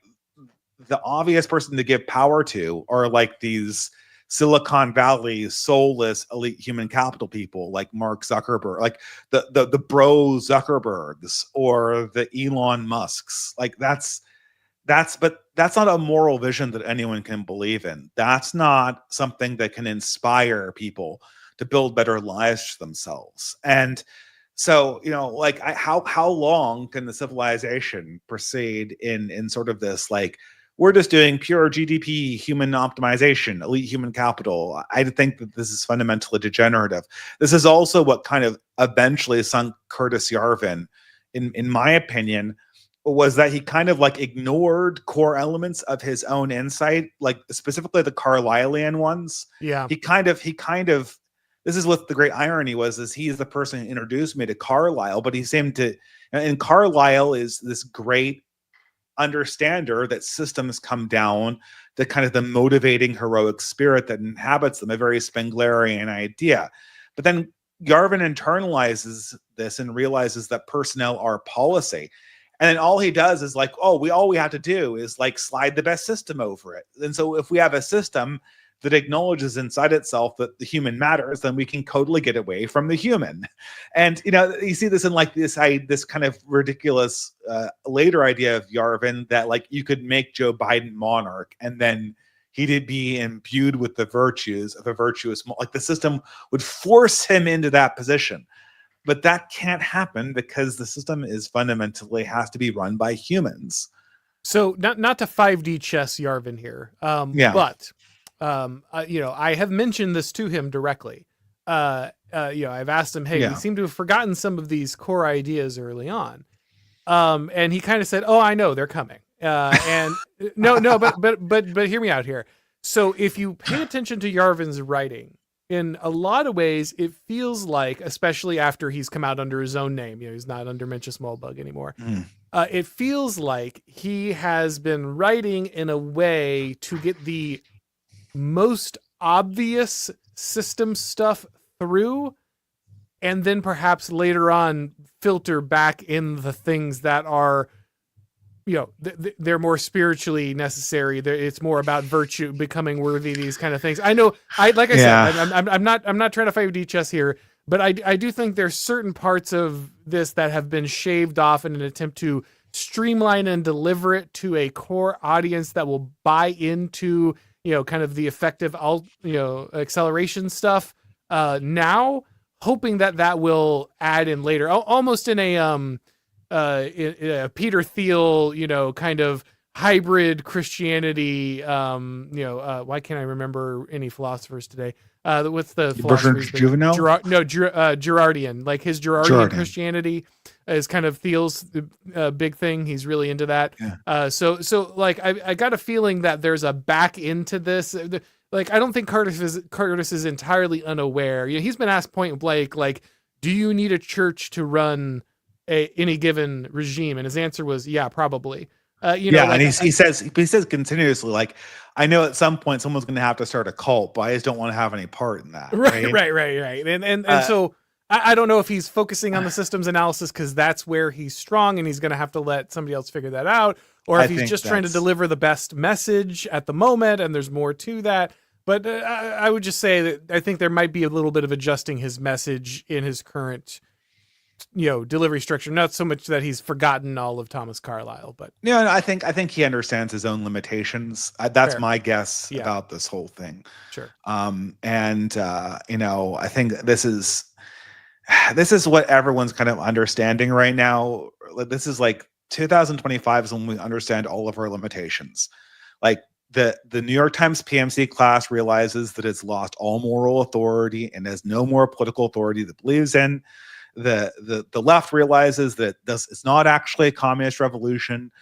the obvious person to give power to are like these Silicon Valley soulless elite human capital people like Mark Zuckerberg, like the bro Zuckerbergs or the Elon Musks. Like that's not a moral vision that anyone can believe in. That's not something that can inspire people to build better lives for themselves. And so, how long can the civilization proceed in sort of this, like, we're just doing pure GDP, human optimization, elite human capital? I think that this is fundamentally degenerative. This is also what kind of eventually sunk Curtis Yarvin, in my opinion, was that he kind of like ignored core elements of his own insight, like specifically the Carlylean ones. Yeah. He kind of, this is what the great irony was, is he's the person who introduced me to Carlyle, but he seemed to, and Carlyle is this great understander that systems come down, the kind of the motivating heroic spirit that inhabits them, a very Spenglerian idea. But then Yarvin internalizes this and realizes that personnel are policy. And then all he does is like, all we have to do is like slide the best system over it. And so if we have a system that acknowledges inside itself that the human matters, then we can totally get away from the human. And, you see this in like this kind of ridiculous later idea of Yarvin that like you could make Joe Biden monarch and then he'd be imbued with the virtues of a virtuous, like the system would force him into that position. But that can't happen because the system is fundamentally has to be run by humans. So not to 5D chess Yarvin here, but I have mentioned this to him directly. I've asked him, hey, we seem to have forgotten some of these core ideas early on. And he kind of said, oh, I know they're coming. And but hear me out here. So if you pay attention to Yarvin's writing, in a lot of ways, it feels like, especially after he's come out under his own name, he's not under Minchus Smallbug anymore. It feels like he has been writing in a way to get the most obvious system stuff through, and then perhaps later on filter back in the things that are, they're more spiritually necessary. It's more about virtue, becoming worthy, these kind of things. I know, said, I'm not trying to 5D chess here, but I do think there's certain parts of this that have been shaved off in an attempt to streamline and deliver it to a core audience that will buy into, kind of the effective, acceleration stuff. Now, hoping that will add in later, almost in a Peter Thiel, kind of hybrid Christianity. Why can't I remember any philosophers today? What's the philosophers? Girardian, like his Girardian Christianity is kind of Thiel's big thing. He's really into that. Yeah. So like I got a feeling that there's a back into this. Like, I don't think Curtis is entirely unaware. He's been asked point blank, like, do you need a church to run any given regime? And his answer was, yeah, probably. And he says continuously, like, I know at some point someone's going to have to start a cult, but I just don't want to have any part in that. Right. And so I don't know if he's focusing on the systems analysis because that's where he's strong and he's going to have to let somebody else figure that out, or if he's just trying to deliver the best message at the moment and there's more to that. But I would just say that I think there might be a little bit of adjusting his message in his current, delivery structure. Not so much that he's forgotten all of Thomas Carlyle, but I think he understands his own limitations. That's fair. My guess about this whole thing. Sure. I think this is what everyone's kind of understanding right now. This is like 2025 is when we understand all of our limitations. Like, the New York Times PMC class realizes that it's lost all moral authority and has no more political authority that believes in. The left realizes that it's not actually a communist revolution.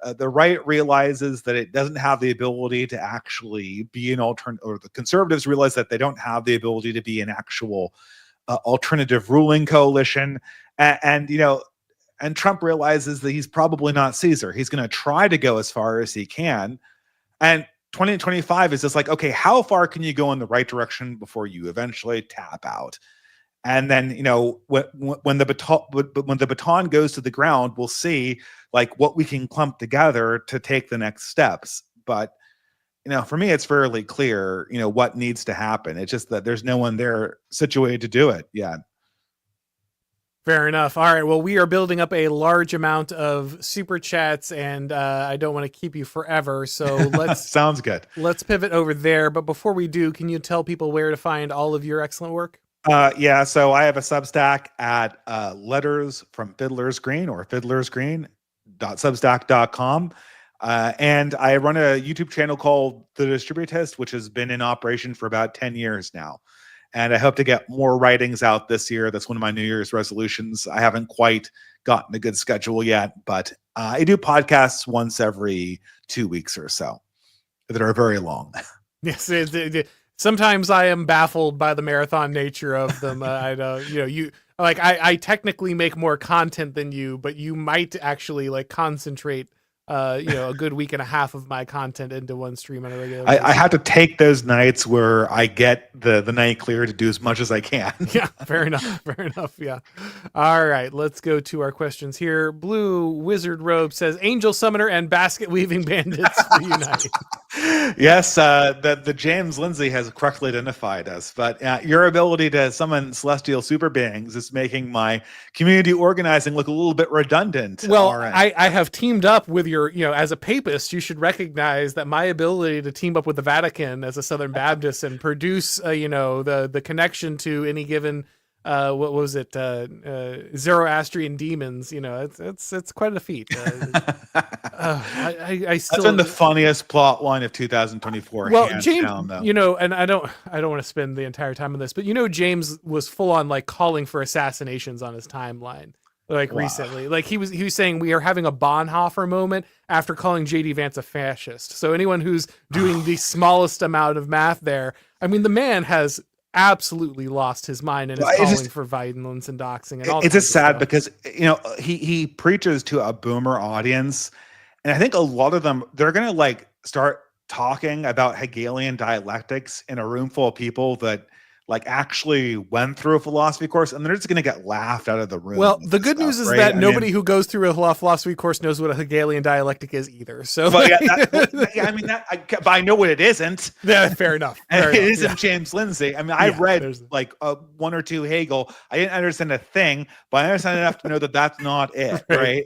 The right realizes that it doesn't have the ability to actually be an alternative, or the conservatives realize that they don't have the ability to be an actual alternative ruling coalition. And Trump realizes that he's probably not Caesar. He's going to try to go as far as he can. And 2025 is just like, okay, how far can you go in the right direction before you eventually tap out? And then, when the baton goes to the ground, we'll see like what we can clump together to take the next steps. But, for me, it's fairly clear, what needs to happen. It's just that there's no one there situated to do it yet. Fair enough. All right. Well, we are building up a large amount of super chats, and I don't want to keep you forever. So let's sounds good. Let's pivot over there. But before we do, can you tell people where to find all of your excellent work? So I have a Substack at Letters from Fiddler's Green, or fiddlersgreen.substack.com. And I run a YouTube channel called The Distributist, which has been in operation for about 10 years now. And I hope to get more writings out this year. That's one of my New Year's resolutions. I haven't quite gotten a good schedule yet, but I do podcasts once every 2 weeks or so that are very long. Yes. Sometimes I am baffled by the marathon nature of them. I technically make more content than you, but you might actually like concentrate a good week and a half of my content into one stream on a regular basis. I have to take those nights where I get the night clear to do as much as I can. Yeah, fair enough. Yeah. All right, let's go to our questions here. Blue Wizard Robe says, Angel Summoner and Basket Weaving Bandits reunite. Yes, the James Lindsay has correctly identified us, but your ability to summon celestial super beings is making my community organizing look a little bit redundant. Well, I have teamed up with you're, as a papist, you should recognize that my ability to team up with the Vatican as a Southern Baptist and produce, the connection to any given, what was it, Zoroastrian demons, it's quite a feat. I still, That's been the funniest plot line of 2024. well, hands James, down, though. and I don't want to spend the entire time on this, but James was full on like calling for assassinations on his timeline, like Wow. recently. Like he was saying we are having a Bonhoeffer moment after calling JD Vance a fascist. So anyone who's doing the smallest amount of math there, I mean, the man has absolutely lost his mind and is calling for violence and doxing and all. It's just sad stuff. because he preaches to a boomer audience, and I think a lot of them, they're gonna like start talking about Hegelian dialectics in a room full of people that like actually went through a philosophy course, and they're just gonna get laughed out of the room. Well, the good news is right? that nobody who goes through a philosophy course knows what a Hegelian dialectic is either. So, but I know what it isn't. Yeah, fair enough. It isn't James Lindsay. I mean, I've read like one or two Hegel. I didn't understand a thing, but I understand enough to know that that's not it, right?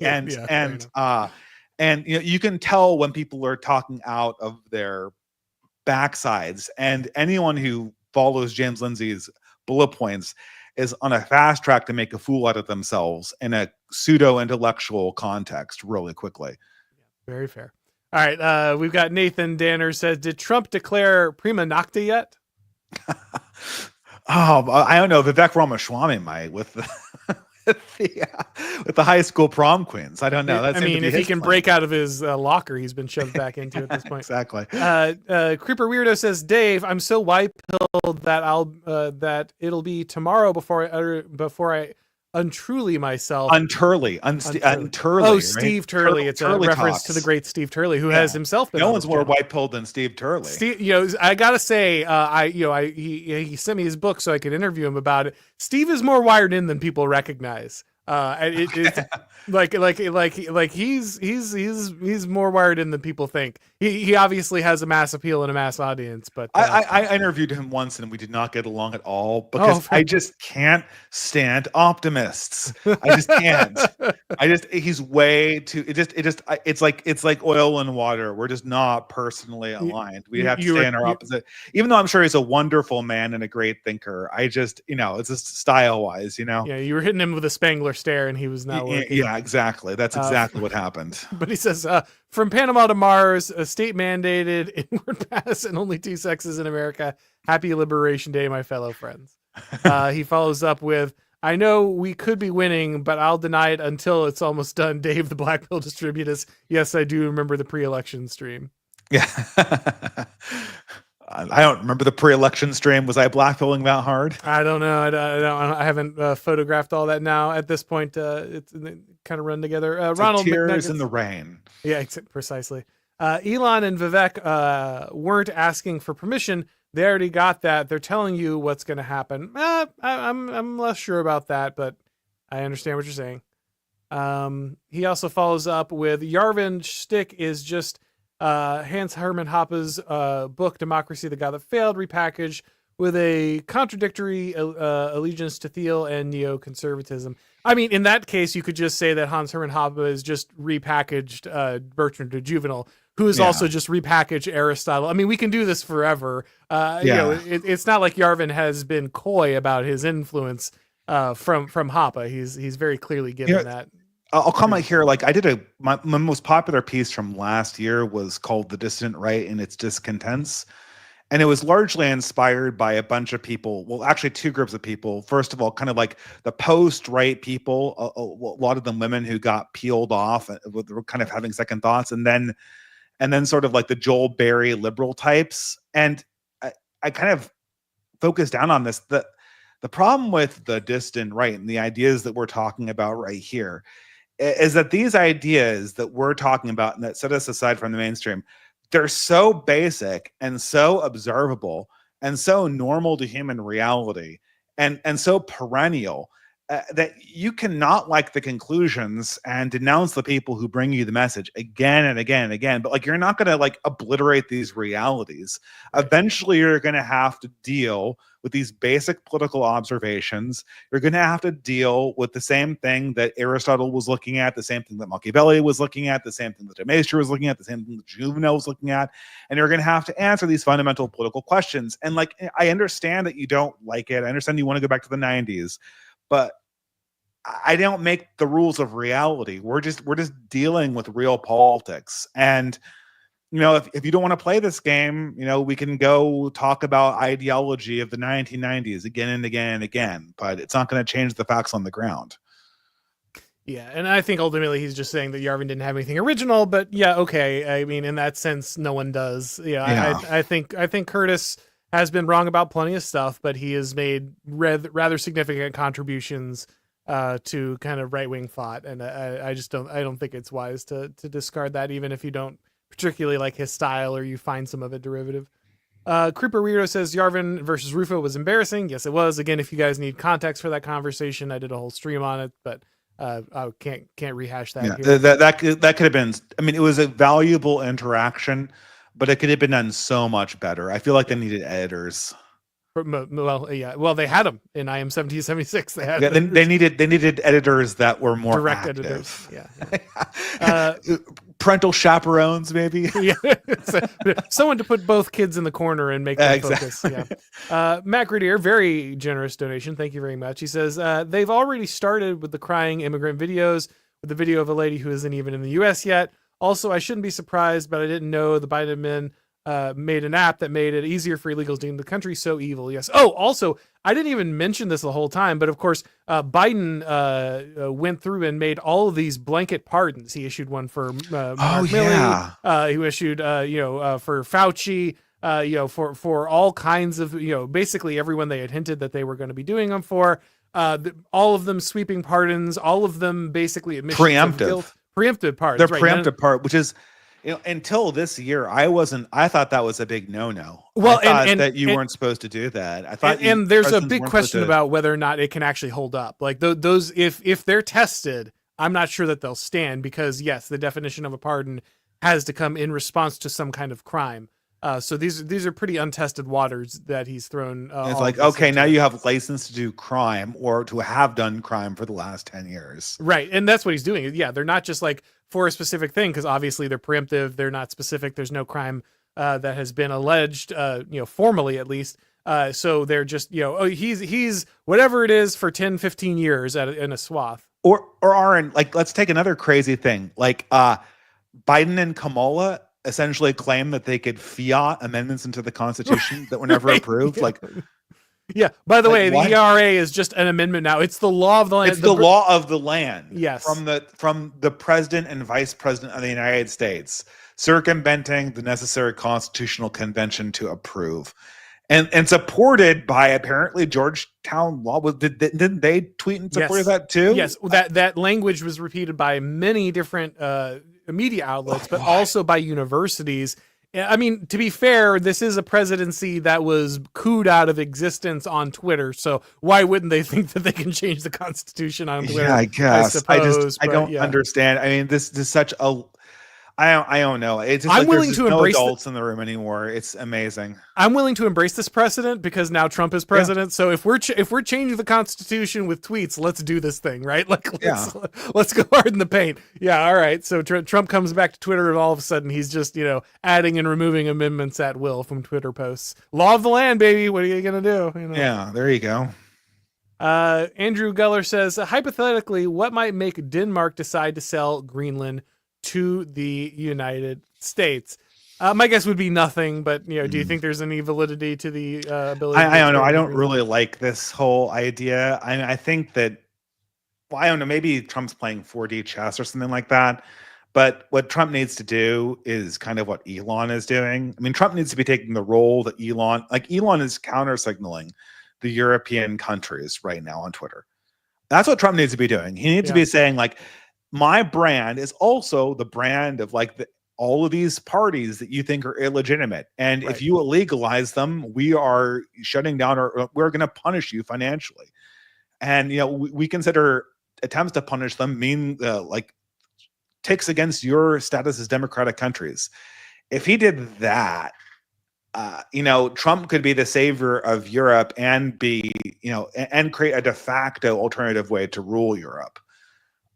And you can tell when people are talking out of their backsides, and anyone who follows James Lindsay's bullet points is on a fast track to make a fool out of themselves in a pseudo-intellectual context really quickly. Very fair. All right, we've got Nathan Danner says, did Trump declare prima nocta yet? I don't know. Vivek Ramaswamy might with the high school prom queens. I don't know. I mean, if he can break out of his locker, he's been shoved back into at this point. Exactly. Creeper Weirdo says, Dave, I'm so white pilled that that it'll be tomorrow before I untruly myself. Unturley. Oh, right? Steve Turley. It's Turley a reference talks to the great Steve Turley, who has himself been. No one's more white pilled than Steve Turley. Steve, I gotta say, he sent me his book so I could interview him about it. Steve is more wired in than people recognize. It's like he's more wired in than people think. He obviously has a mass appeal and a mass audience, but I interviewed him once and we did not get along at all because I just can't stand optimists. I just can't. He's way too. It's like oil and water. We're just not personally aligned. We have to stay in our opposite. Even though I'm sure he's a wonderful man and a great thinker, I just it's just style wise. Yeah, you were hitting him with a Spangler stare and he was not working. Yeah, exactly. That's exactly what happened. But he says, from Panama to Mars, a state mandated inward pass and only 2 sexes in America. Happy Liberation Day, my fellow friends. He follows up with, I know we could be winning, but I'll deny it until it's almost done. Dave the Black Pill Distributist. Yes, I do remember the pre-election stream. Yeah. I don't remember the pre-election stream. Was I blackpilling that hard? I don't know. I haven't photographed all that now. At this point, it's kind of run together. Ronald tears in the rain. Yeah, precisely. Elon and Vivek weren't asking for permission. They already got that. They're telling you what's going to happen. I'm less sure about that, but I understand what you're saying. He also follows up with Yarvin Shtick is just Hans Hermann Hoppe's book Democracy: The God That Failed, repackaged with a contradictory allegiance to Thiel and neoconservatism. I mean, in that case, you could just say that Hans Hermann Hoppe is just repackaged Bertrand de Juvenal, who is also just repackaged Aristotle. I mean, we can do this forever. It's not like Yarvin has been coy about his influence from Hoppe. He's very clearly given that. I'll comment here. Like I did my most popular piece from last year was called "The Dissident Right and Its Discontents," and it was largely inspired by a bunch of people. Well, actually, 2 groups of people. First of all, kind of like the post-right people, a lot of them women who got peeled off, were kind of having second thoughts, and then sort of like the Joel Berry liberal types. And I kind of focused down on this. The problem with the distant right and the ideas that we're talking about right here is that these ideas that we're talking about and that set us aside from the mainstream, they're so basic and so observable and so normal to human reality and so perennial that you cannot like the conclusions and denounce the people who bring you the message again and again and again. But like, you're not going to like obliterate these realities. Right. Eventually, you're going to have to deal with these basic political observations. You're going to have to deal with the same thing that Aristotle was looking at, the same thing that Machiavelli was looking at, the same thing that de Maistre was looking at, the same thing that Juvenal was looking at. And you're going to have to answer these fundamental political questions. And like, I understand that you don't like it. I understand you want to go back to the 90s. But I don't make the rules of reality. We're just dealing with real politics. And you know, if you don't want to play this game, you know, we can go talk about ideology of the 1990s again and again and again, but it's not going to change the facts on the ground. Yeah, and I think ultimately he's just saying that Yarvin didn't have anything original, but yeah, okay. I mean, in that sense, no one does. Yeah. I think Curtis has been wrong about plenty of stuff, but he has made rather significant contributions to kind of right-wing thought, and I don't think it's wise to discard that, even if you don't particularly like his style or you find some of it derivative. Creeper Weirdo says Yarvin versus Rufo was embarrassing. Yes, it was. Again, if you guys need context for that conversation, I did a whole stream on it, but I can't rehash that. Yeah, here. that could have been. I mean, it was a valuable interaction, but it could have been done so much better. I feel like they needed editors. Well, yeah. Well, they had them in IM 1776. They had. Yeah, they needed editors that were more direct active. Editors. Yeah. Parental chaperones, maybe. Yeah. Someone to put both kids in the corner and make them focus. Yeah. Matt Gradier, very generous donation. Thank you very much. He says they've already started with the crying immigrant videos, with the video of a lady who isn't even in the U.S. yet. Also, I shouldn't be surprised, but I didn't know the Biden admin made an app that made it easier for illegals to enter the country. So evil. Yes. Oh, also, I didn't even mention this the whole time, but of course, Biden went through and made all of these blanket pardons. He issued one for Mark Milley. He issued, for Fauci, for all kinds of, basically everyone they had hinted that they were going to be doing them for. All of them sweeping pardons, all of them basically admissions of guilt. Preemptive pardons. The preemptive part, which is, until this year, I thought that was a big no-no. Well, I thought that you weren't supposed to do that. I thought, and there's a big question about whether or not it can actually hold up. Like those, if they're tested, I'm not sure that they'll stand, because yes, the definition of a pardon has to come in response to some kind of crime. So these are pretty untested waters that he's thrown. It's like, okay, now you have license to do crime or to have done crime for the last 10 years. Right. And that's what he's doing. Yeah. They're not just like for a specific thing, because obviously they're preemptive. They're not specific. There's no crime that has been alleged, formally at least. So they're just, he's whatever it is for 10, 15 years in a swath. Or Auron, like, let's take another crazy thing. Like Biden and Kamala essentially claim that they could fiat amendments into the Constitution that were never approved. Like, yeah. By the way, the ERA is just an amendment now. It's the law of the land. It's the law of the land. Yes. From the president and vice president of the United States, circumventing the necessary constitutional convention to approve, and supported by apparently Georgetown Law. Didn't they tweet and support that too? Yes. That language was repeated by many different media outlets, but also by universities. I mean, to be fair, this is a presidency that was cooed out of existence on Twitter, so why wouldn't they think that they can change the Constitution on Twitter? Yeah, I guess. I don't understand. I mean, this is such a... I don't know. It's just I'm willing to embrace adults in the room anymore. It's amazing. I'm willing to embrace this precedent because now Trump is president. Yeah. So if we're changing the Constitution with tweets, let's do this thing, right? Like, let's go hard in the paint. Yeah, all right. So Trump comes back to Twitter, and all of a sudden he's just adding and removing amendments at will from Twitter posts. Law of the land, baby. What are you gonna do? Yeah, there you go. Andrew Geller says, hypothetically, what might make Denmark decide to sell Greenland to the United States? My guess would be nothing, but do you think there's any validity to the ability? I don't know. I don't really like this whole idea. I think that, well, I don't know. Maybe Trump's playing 4D chess or something like that. But what Trump needs to do is kind of what Elon is doing. I mean, Trump needs to be taking the role that Elon is counter signaling the European countries right now on Twitter. That's what Trump needs to be doing. He needs to be saying, like, my brand is also the brand of all of these parties that you think are illegitimate. And if you illegalize them, we are shutting down, or we're going to punish you financially. And we consider attempts to punish them mean like ticks against your status as democratic countries. If he did that, Trump could be the savior of Europe and be, and create a de facto alternative way to rule Europe.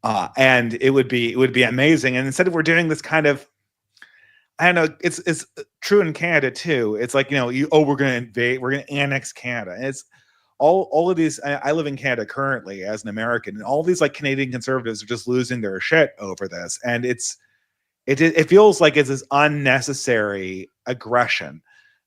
And it would be amazing. And instead of we're doing this kind of, I don't know, it's true in Canada too. It's like, we're going to invade, we're going to annex Canada. And it's all of these, I live in Canada currently as an American, and all these like Canadian conservatives are just losing their shit over this. And it feels like it's this unnecessary aggression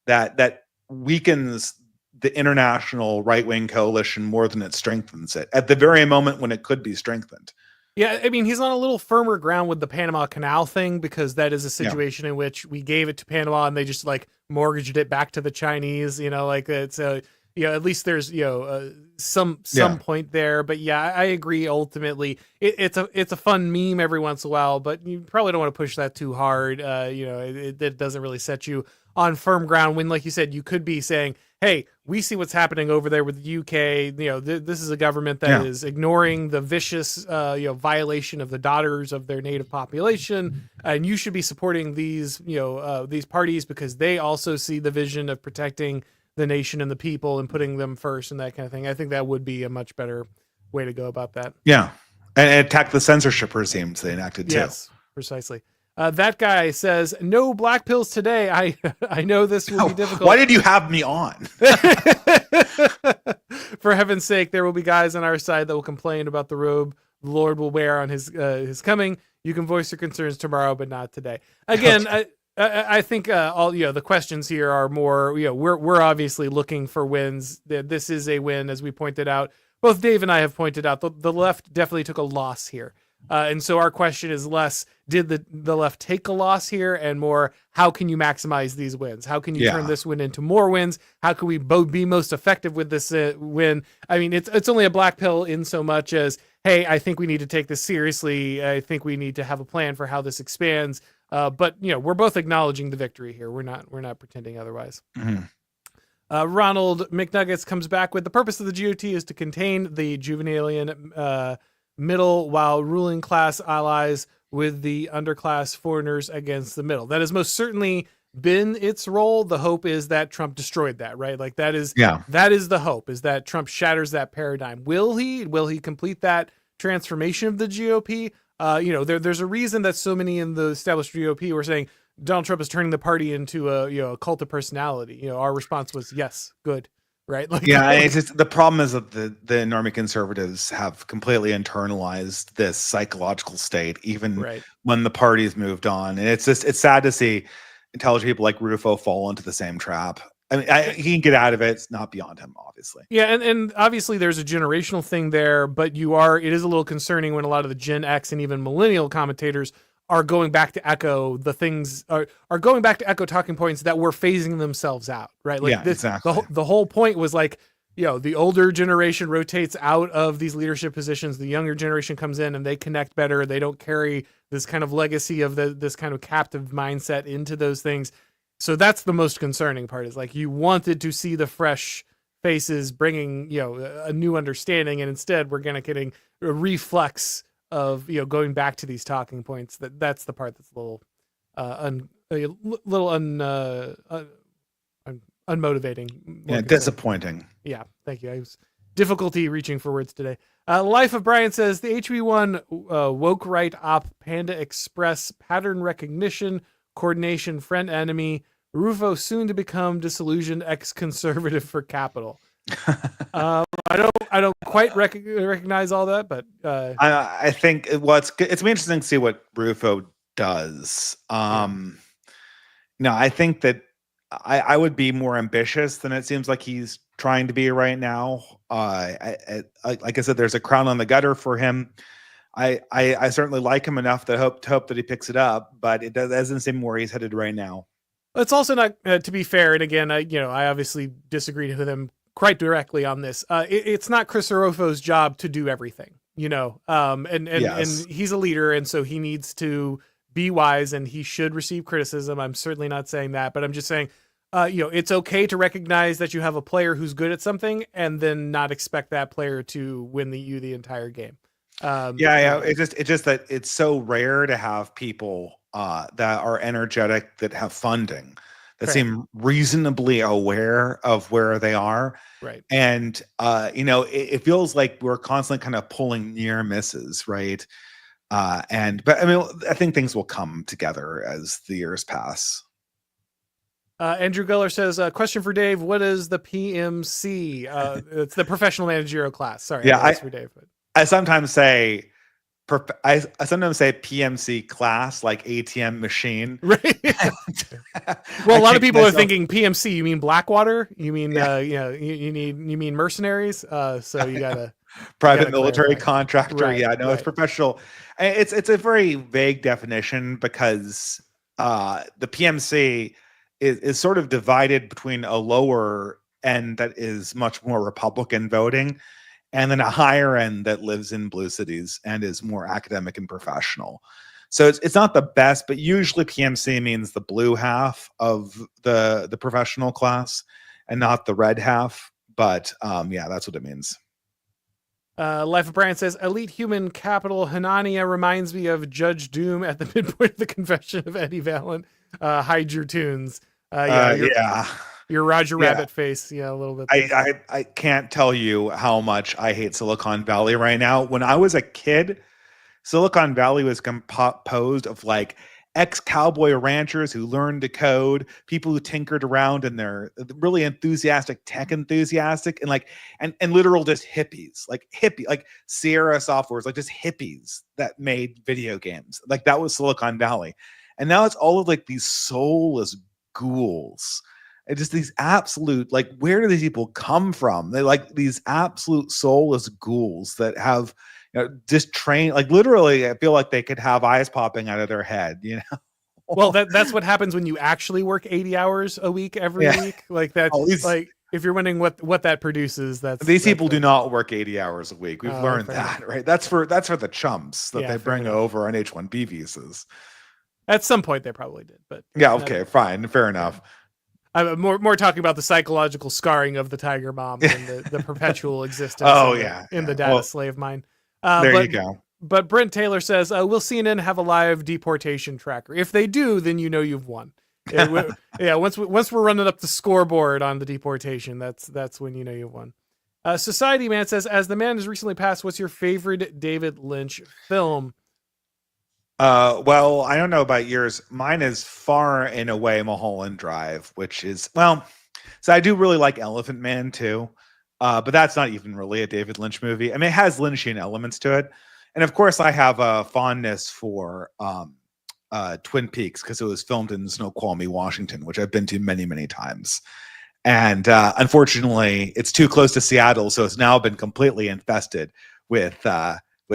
that weakens the international right-wing coalition more than it strengthens it at the very moment when it could be strengthened. Yeah, I mean, he's on a little firmer ground with the Panama Canal thing, because that is a situation in which we gave it to Panama and they just like mortgaged it back to the Chinese, like it's at least there's, some point there. But yeah, I agree. Ultimately, it's a fun meme every once in a while, but you probably don't want to push that too hard. It doesn't really set you on firm ground when, like you said, you could be saying, hey, we see what's happening over there with the UK. This is a government that is ignoring the vicious, violation of the daughters of their native population, and you should be supporting these parties because they also see the vision of protecting the nation and the people and putting them first and that kind of thing. I think that would be a much better way to go about that. Yeah, and attack the censorship regimes they enacted too. Yes, precisely. That guy says, no black pills today. I know this will be difficult. Why did you have me on? For heaven's sake, there will be guys on our side that will complain about the robe the Lord will wear on his coming. You can voice your concerns tomorrow, but not today. Again, I think all the questions here are more. We're obviously looking for wins. This is a win, as we pointed out. Both Dave and I have pointed out the left definitely took a loss here. And so our question is less, did the left take a loss here, and more, how can you maximize these wins? How can you turn this win into more wins? How can we both be most effective with this win? I mean, it's only a black pill in so much as, hey, I think we need to take this seriously. I think we need to have a plan for how this expands. But we're both acknowledging the victory here. We're not pretending otherwise. Mm-hmm. Ronald McNuggets comes back with, the purpose of the GOT is to contain the Juvenalian middle while ruling class allies with the underclass foreigners against the middle. That has most certainly been its role. The hope is that Trump destroyed that, right? Like that is the hope, is that Trump shatters that paradigm. Will he complete that transformation of the GOP? There's a reason that so many in the established GOP were saying Donald Trump is turning the party into a cult of personality. Our response was yes, good. Right. Like, it's just, the problem is that the normie conservatives have completely internalized this psychological state, even when the party's moved on. And it's sad to see intelligent people like Rufo fall into the same trap. I mean, he can get out of it. It's not beyond him, obviously. Yeah. And obviously there's a generational thing there, but it is a little concerning when a lot of the Gen X and even millennial commentators are going back to echo the things, are going back to echo talking points that were phasing themselves out, right? Like exactly. The whole point was like, the older generation rotates out of these leadership positions. The younger generation comes in and they connect better. They don't carry this kind of legacy of this kind of captive mindset into those things. So that's the most concerning part, is like, you wanted to see the fresh faces bringing, a new understanding. And instead we're going to getting a reflex of going back to these talking points. That's the part that's a little unmotivating. Yeah, disappointing. Yeah, thank you. I was difficulty reaching for words today. Life of Brian says, the HB1 woke right op Panda Express pattern recognition coordination friend enemy Rufo soon to become disillusioned ex-conservative for capital. I don't quite recognize all that, but I think it's gonna be interesting to see what Rufo does. No, I think that I would be more ambitious than it seems like he's trying to be right now. Like I said, there's a crown on the gutter for him. I certainly like him enough to hope that he picks it up, but it doesn't seem where he's headed right now. It's also not, to be fair, and again, I obviously disagreed with him quite directly on this. It's not Chris Rufo's job to do everything, and he's a leader, and so he needs to be wise, and he should receive criticism. I'm certainly not saying that, but I'm just saying it's okay to recognize that you have a player who's good at something and then not expect that player to win you the entire game. Yeah. It's just that it's so rare to have people that are energetic, that have funding, that seem reasonably aware of where they are. Right. And it feels like we're constantly kind of pulling near misses, right? But I mean, I think things will come together as the years pass. Andrew Guller says, question for Dave. What is the PMC? It's the professional managerial class. Sorry. Yeah. For Dave. But. I sometimes say, I sometimes say PMC class, like ATM machine. Right. Well, a lot of people are thinking PMC. You mean Blackwater? You mean, you mean mercenaries? So you gotta private military contractor. Right, It's professional. It's a very vague definition because the PMC is sort of divided between a lower end that is much more Republican voting, and then a higher end that lives in blue cities and is more academic and professional. So it's not the best, but usually PMC means the blue half of the professional class and not the red half. But that's what it means. Life of Brian says, elite human capital Hanania reminds me of Judge Doom at the midpoint of the confession of Eddie Valiant. Hide your tunes. Your Roger Rabbit face. Yeah, a little bit. I can't tell you how much I hate Silicon Valley right now. When I was a kid, Silicon Valley was composed of like ex-cowboy ranchers who learned to code, people who tinkered around, and they're really tech enthusiastic, and literal just hippies, like Sierra Software's, like just hippies that made video games. Like that was Silicon Valley. And now it's all of like these soulless ghouls. And just these absolute, like, where do these people come from? They're like these absolute soulless ghouls that have, just trained, like literally, I feel like they could have eyes popping out of their head, Well, that's what happens when you actually work 80 hours a week every week. Like that's like, if you're wondering what that produces, these people do not work 80 hours a week. We've learned that, right? That's for the chumps that they bring over on H-1B visas. At some point they probably did, but okay, fine, fair enough. I'm more talking about the psychological scarring of the Tiger Mom than the perpetual existence in the data slave mine. You go. But Brent Taylor says, will CNN have a live deportation tracker? If they do, then you've won. Once we're running up the scoreboard on the deportation, that's when you've won. Society Man says, as the man has recently passed, what's your favorite David Lynch film? Well, I don't know about yours. Mine is far and away Mulholland Drive, which is, so I do really like Elephant Man too. But that's not even really a David Lynch movie. I mean, it has Lynchian elements to it. And of course I have a fondness for, Twin Peaks because it was filmed in Snoqualmie, Washington, which I've been to many, many times. And, unfortunately it's too close to Seattle. So it's now been completely infested with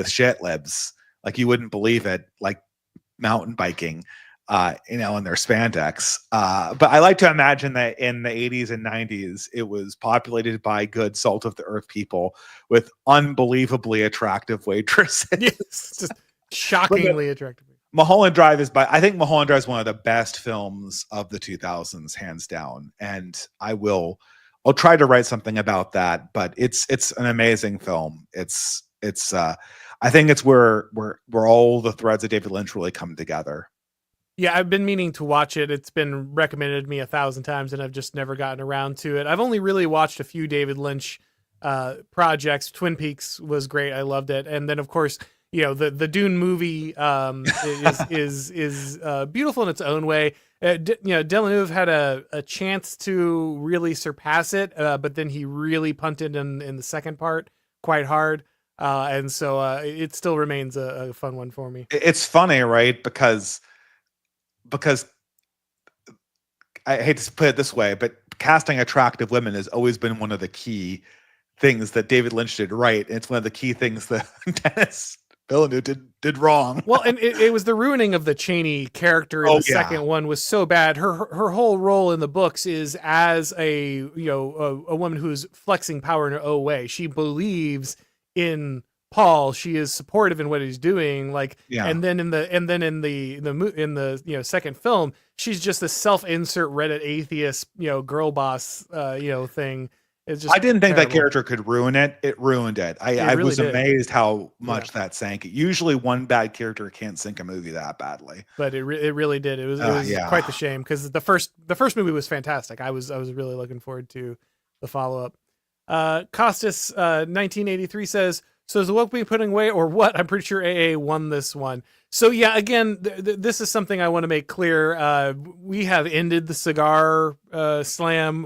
shit libs. Like you wouldn't believe it, like mountain biking, in their spandex. But I like to imagine that in the 80s and 90s, it was populated by good salt of the earth people with unbelievably attractive waitresses. Yes, just shockingly attractive. Mulholland Drive I think Mulholland Drive is one of the best films of the 2000s, hands down. And I'll try to write something about that, but it's an amazing film. I think it's where all the threads of David Lynch really come together. Yeah, I've been meaning to watch it. It's been recommended to me 1,000 times, and I've just never gotten around to it. I've only really watched a few David Lynch projects. Twin Peaks was great. I loved it. And then, of course, the Dune movie is beautiful in its own way. Villeneuve had a chance to really surpass it, but then he really punted in the second part quite hard. And so it still remains a fun one for me. It's funny, right? Because I hate to put it this way, but casting attractive women has always been one of the key things that David Lynch did right. And it's one of the key things that Dennis Villeneuve did wrong. Well, and it was the ruining of the Cheney character in the second one was so bad. Her whole role in the books is as a woman who's flexing power in her own way. She believes in Paul, she is supportive in what he's doing. Like, Yeah. and then in the second film, she's just a self-insert Reddit atheist, girl boss, thing. It's just I didn't think that terrible. character could ruin it. It ruined it. I really was did. amazed how much that sank it. Usually one bad character can't sink a movie that badly. But it really did. It was quite the shame, because the first movie was fantastic. I was really looking forward to the follow-up. Costas 1983 says, so is the woke being putting away or what? I'm pretty sure AA won this one. So yeah, again, this is something I want to make clear. We have ended the cigar slam.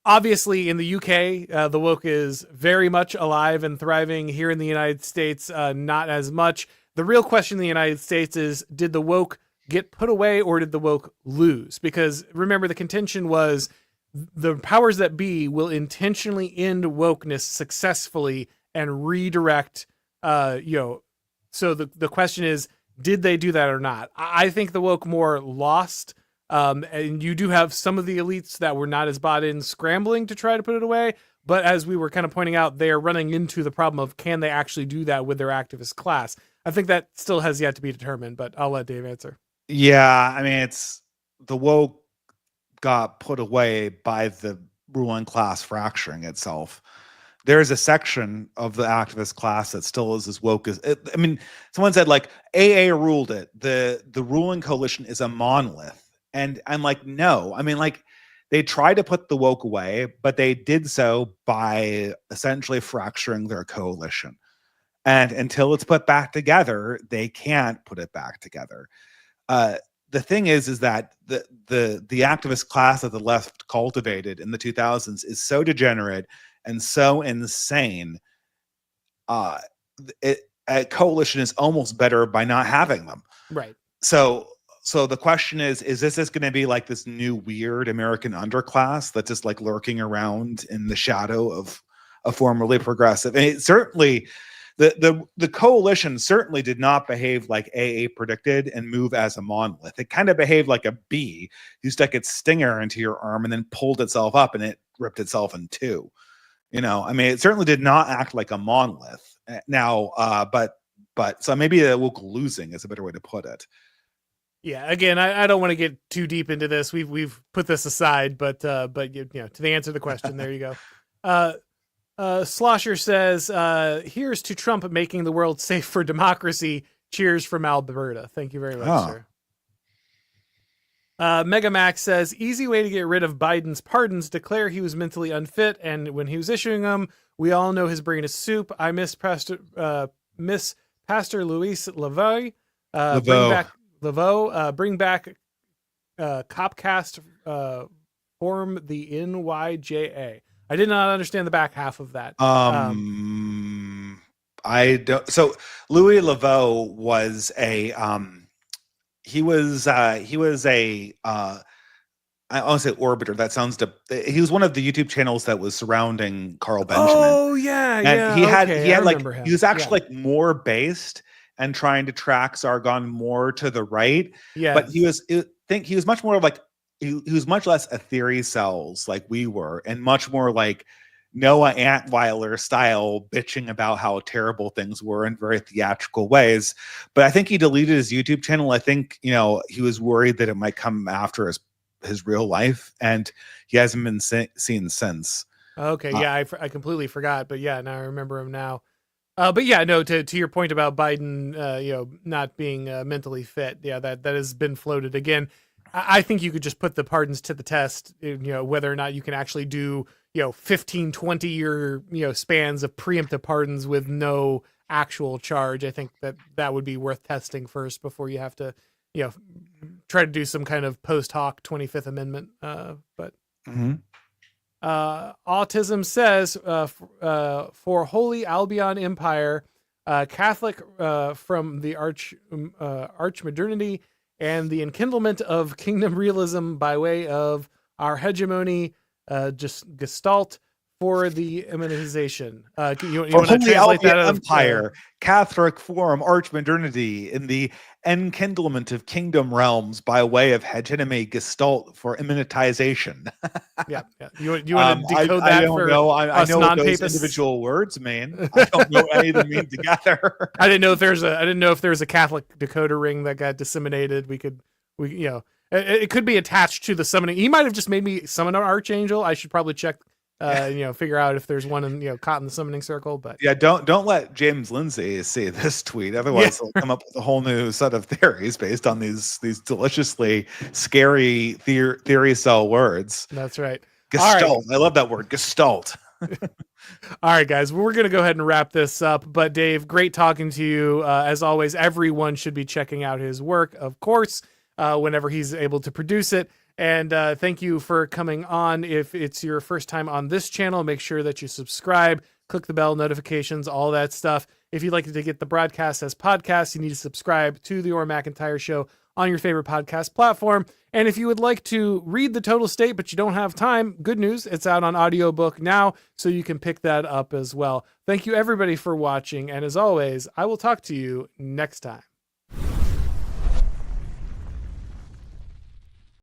Obviously in the UK, the woke is very much alive and thriving. Here in the United States, not as much. The real question in the United States is, did the woke get put away or did the woke lose? Because remember, the contention was the powers that be will intentionally end wokeness successfully and redirect, so the question is, did they do that or not? I think the woke more lost. And you do have some of the elites that were not as bought in scrambling to try to put it away. But as we were kind of pointing out, they are running into the problem of, can they actually do that with their activist class? I think that still has yet to be determined, but I'll let Dave answer. Yeah. I mean, it's the woke got put away by the ruling class fracturing itself. There's a section of the activist class that still is as woke as I mean, someone said like AA ruled it. The ruling coalition is a monolith. And I'm like, no, I mean, like they tried to put the woke away, but they did so by essentially fracturing their coalition. And until it's put back together, they can't put it back together. The thing is that the activist class that the left cultivated in the 2000s is so degenerate and so insane. A coalition is almost better by not having them. Right. So the question is this going to be like this new weird American underclass that's just like lurking around in the shadow of a formerly progressive? And it certainly, the coalition certainly did not behave like AA predicted and move as a monolith. It kind of behaved like a bee who stuck its stinger into your arm and then pulled itself up and it ripped itself in two. I mean, it certainly did not act like a monolith. Now, but so maybe the woke losing is a better way to put it. Yeah, again, I don't want to get too deep into this. We've put this aside, but to the answer to the question, there you go. Slosher says, here's to Trump making the world safe for democracy. Cheers from Alberta. Thank you very much, sir. Megamax says, easy way to get rid of Biden's pardons, declare he was mentally unfit, and when he was issuing them, we all know his brain is soup. I miss Pastor Luis Laveau. Bring back Copcast, form the NYJA. I did not understand the back half of that. I don't. So Louis Laveau was a he was a I want to say orbiter. That sounds he was one of the YouTube channels that was surrounding Carl Benjamin. Oh yeah, and he had like him. He was actually like more based and trying to track Sargon more to the right. Yeah, but he was much more like he was much less a theory cells like we were, and much more like Noah Antweiler style bitching about how terrible things were in very theatrical ways. But I think he deleted his YouTube channel. I think, he was worried that it might come after his real life, and he hasn't been seen since. Okay. Yeah. I completely forgot, but yeah, now I remember him now. But yeah, no, to your point about Biden, not being mentally fit. Yeah, that has been floated again. I think you could just put the pardons to the test, whether or not you can actually do, 15, 20 year, spans of preemptive pardons with no actual charge. I think that would be worth testing first before you have to, try to do some kind of post hoc 25th Amendment. But Autism says, for Holy Albion Empire, Catholic from the arch modernity and the enkindlement of kingdom realism by way of our hegemony, just gestalt for the immunization? You For want to Holy translate that? Albeit Empire, Catholic Forum, Archmodernity, in the enkindlement of kingdom realms by way of hegemony gestalt for immunitization. Yeah. You want to decode I that don't for know. I us know what those non-papists? individual words mean. I don't know what any of them mean together. I didn't know if there's a Catholic decoder ring that got disseminated. It could be attached to the summoning. He might have just made me summon an archangel. I should probably check, figure out if there's one in, caught in the summoning circle. But Yeah, don't let James Lindsay see this tweet. Otherwise, he'll come up with a whole new set of theories based on these deliciously scary theory cell words. That's right. Gestalt. I love that word, gestalt. All right, guys, we're going to go ahead and wrap this up. But Dave, great talking to you. As always, everyone should be checking out his work, of course, whenever he's able to produce it. And thank you for coming on. If it's your first time on this channel, make sure that you subscribe, click the bell, notifications, all that stuff. If you'd like to get the broadcast as podcasts, you need to subscribe to the Auron McIntyre Show on your favorite podcast platform. And if you would like to read the total state, but you don't have time, good news, it's out on audiobook now, so you can pick that up as well. Thank you, everybody, for watching. And as always, I will talk to you next time.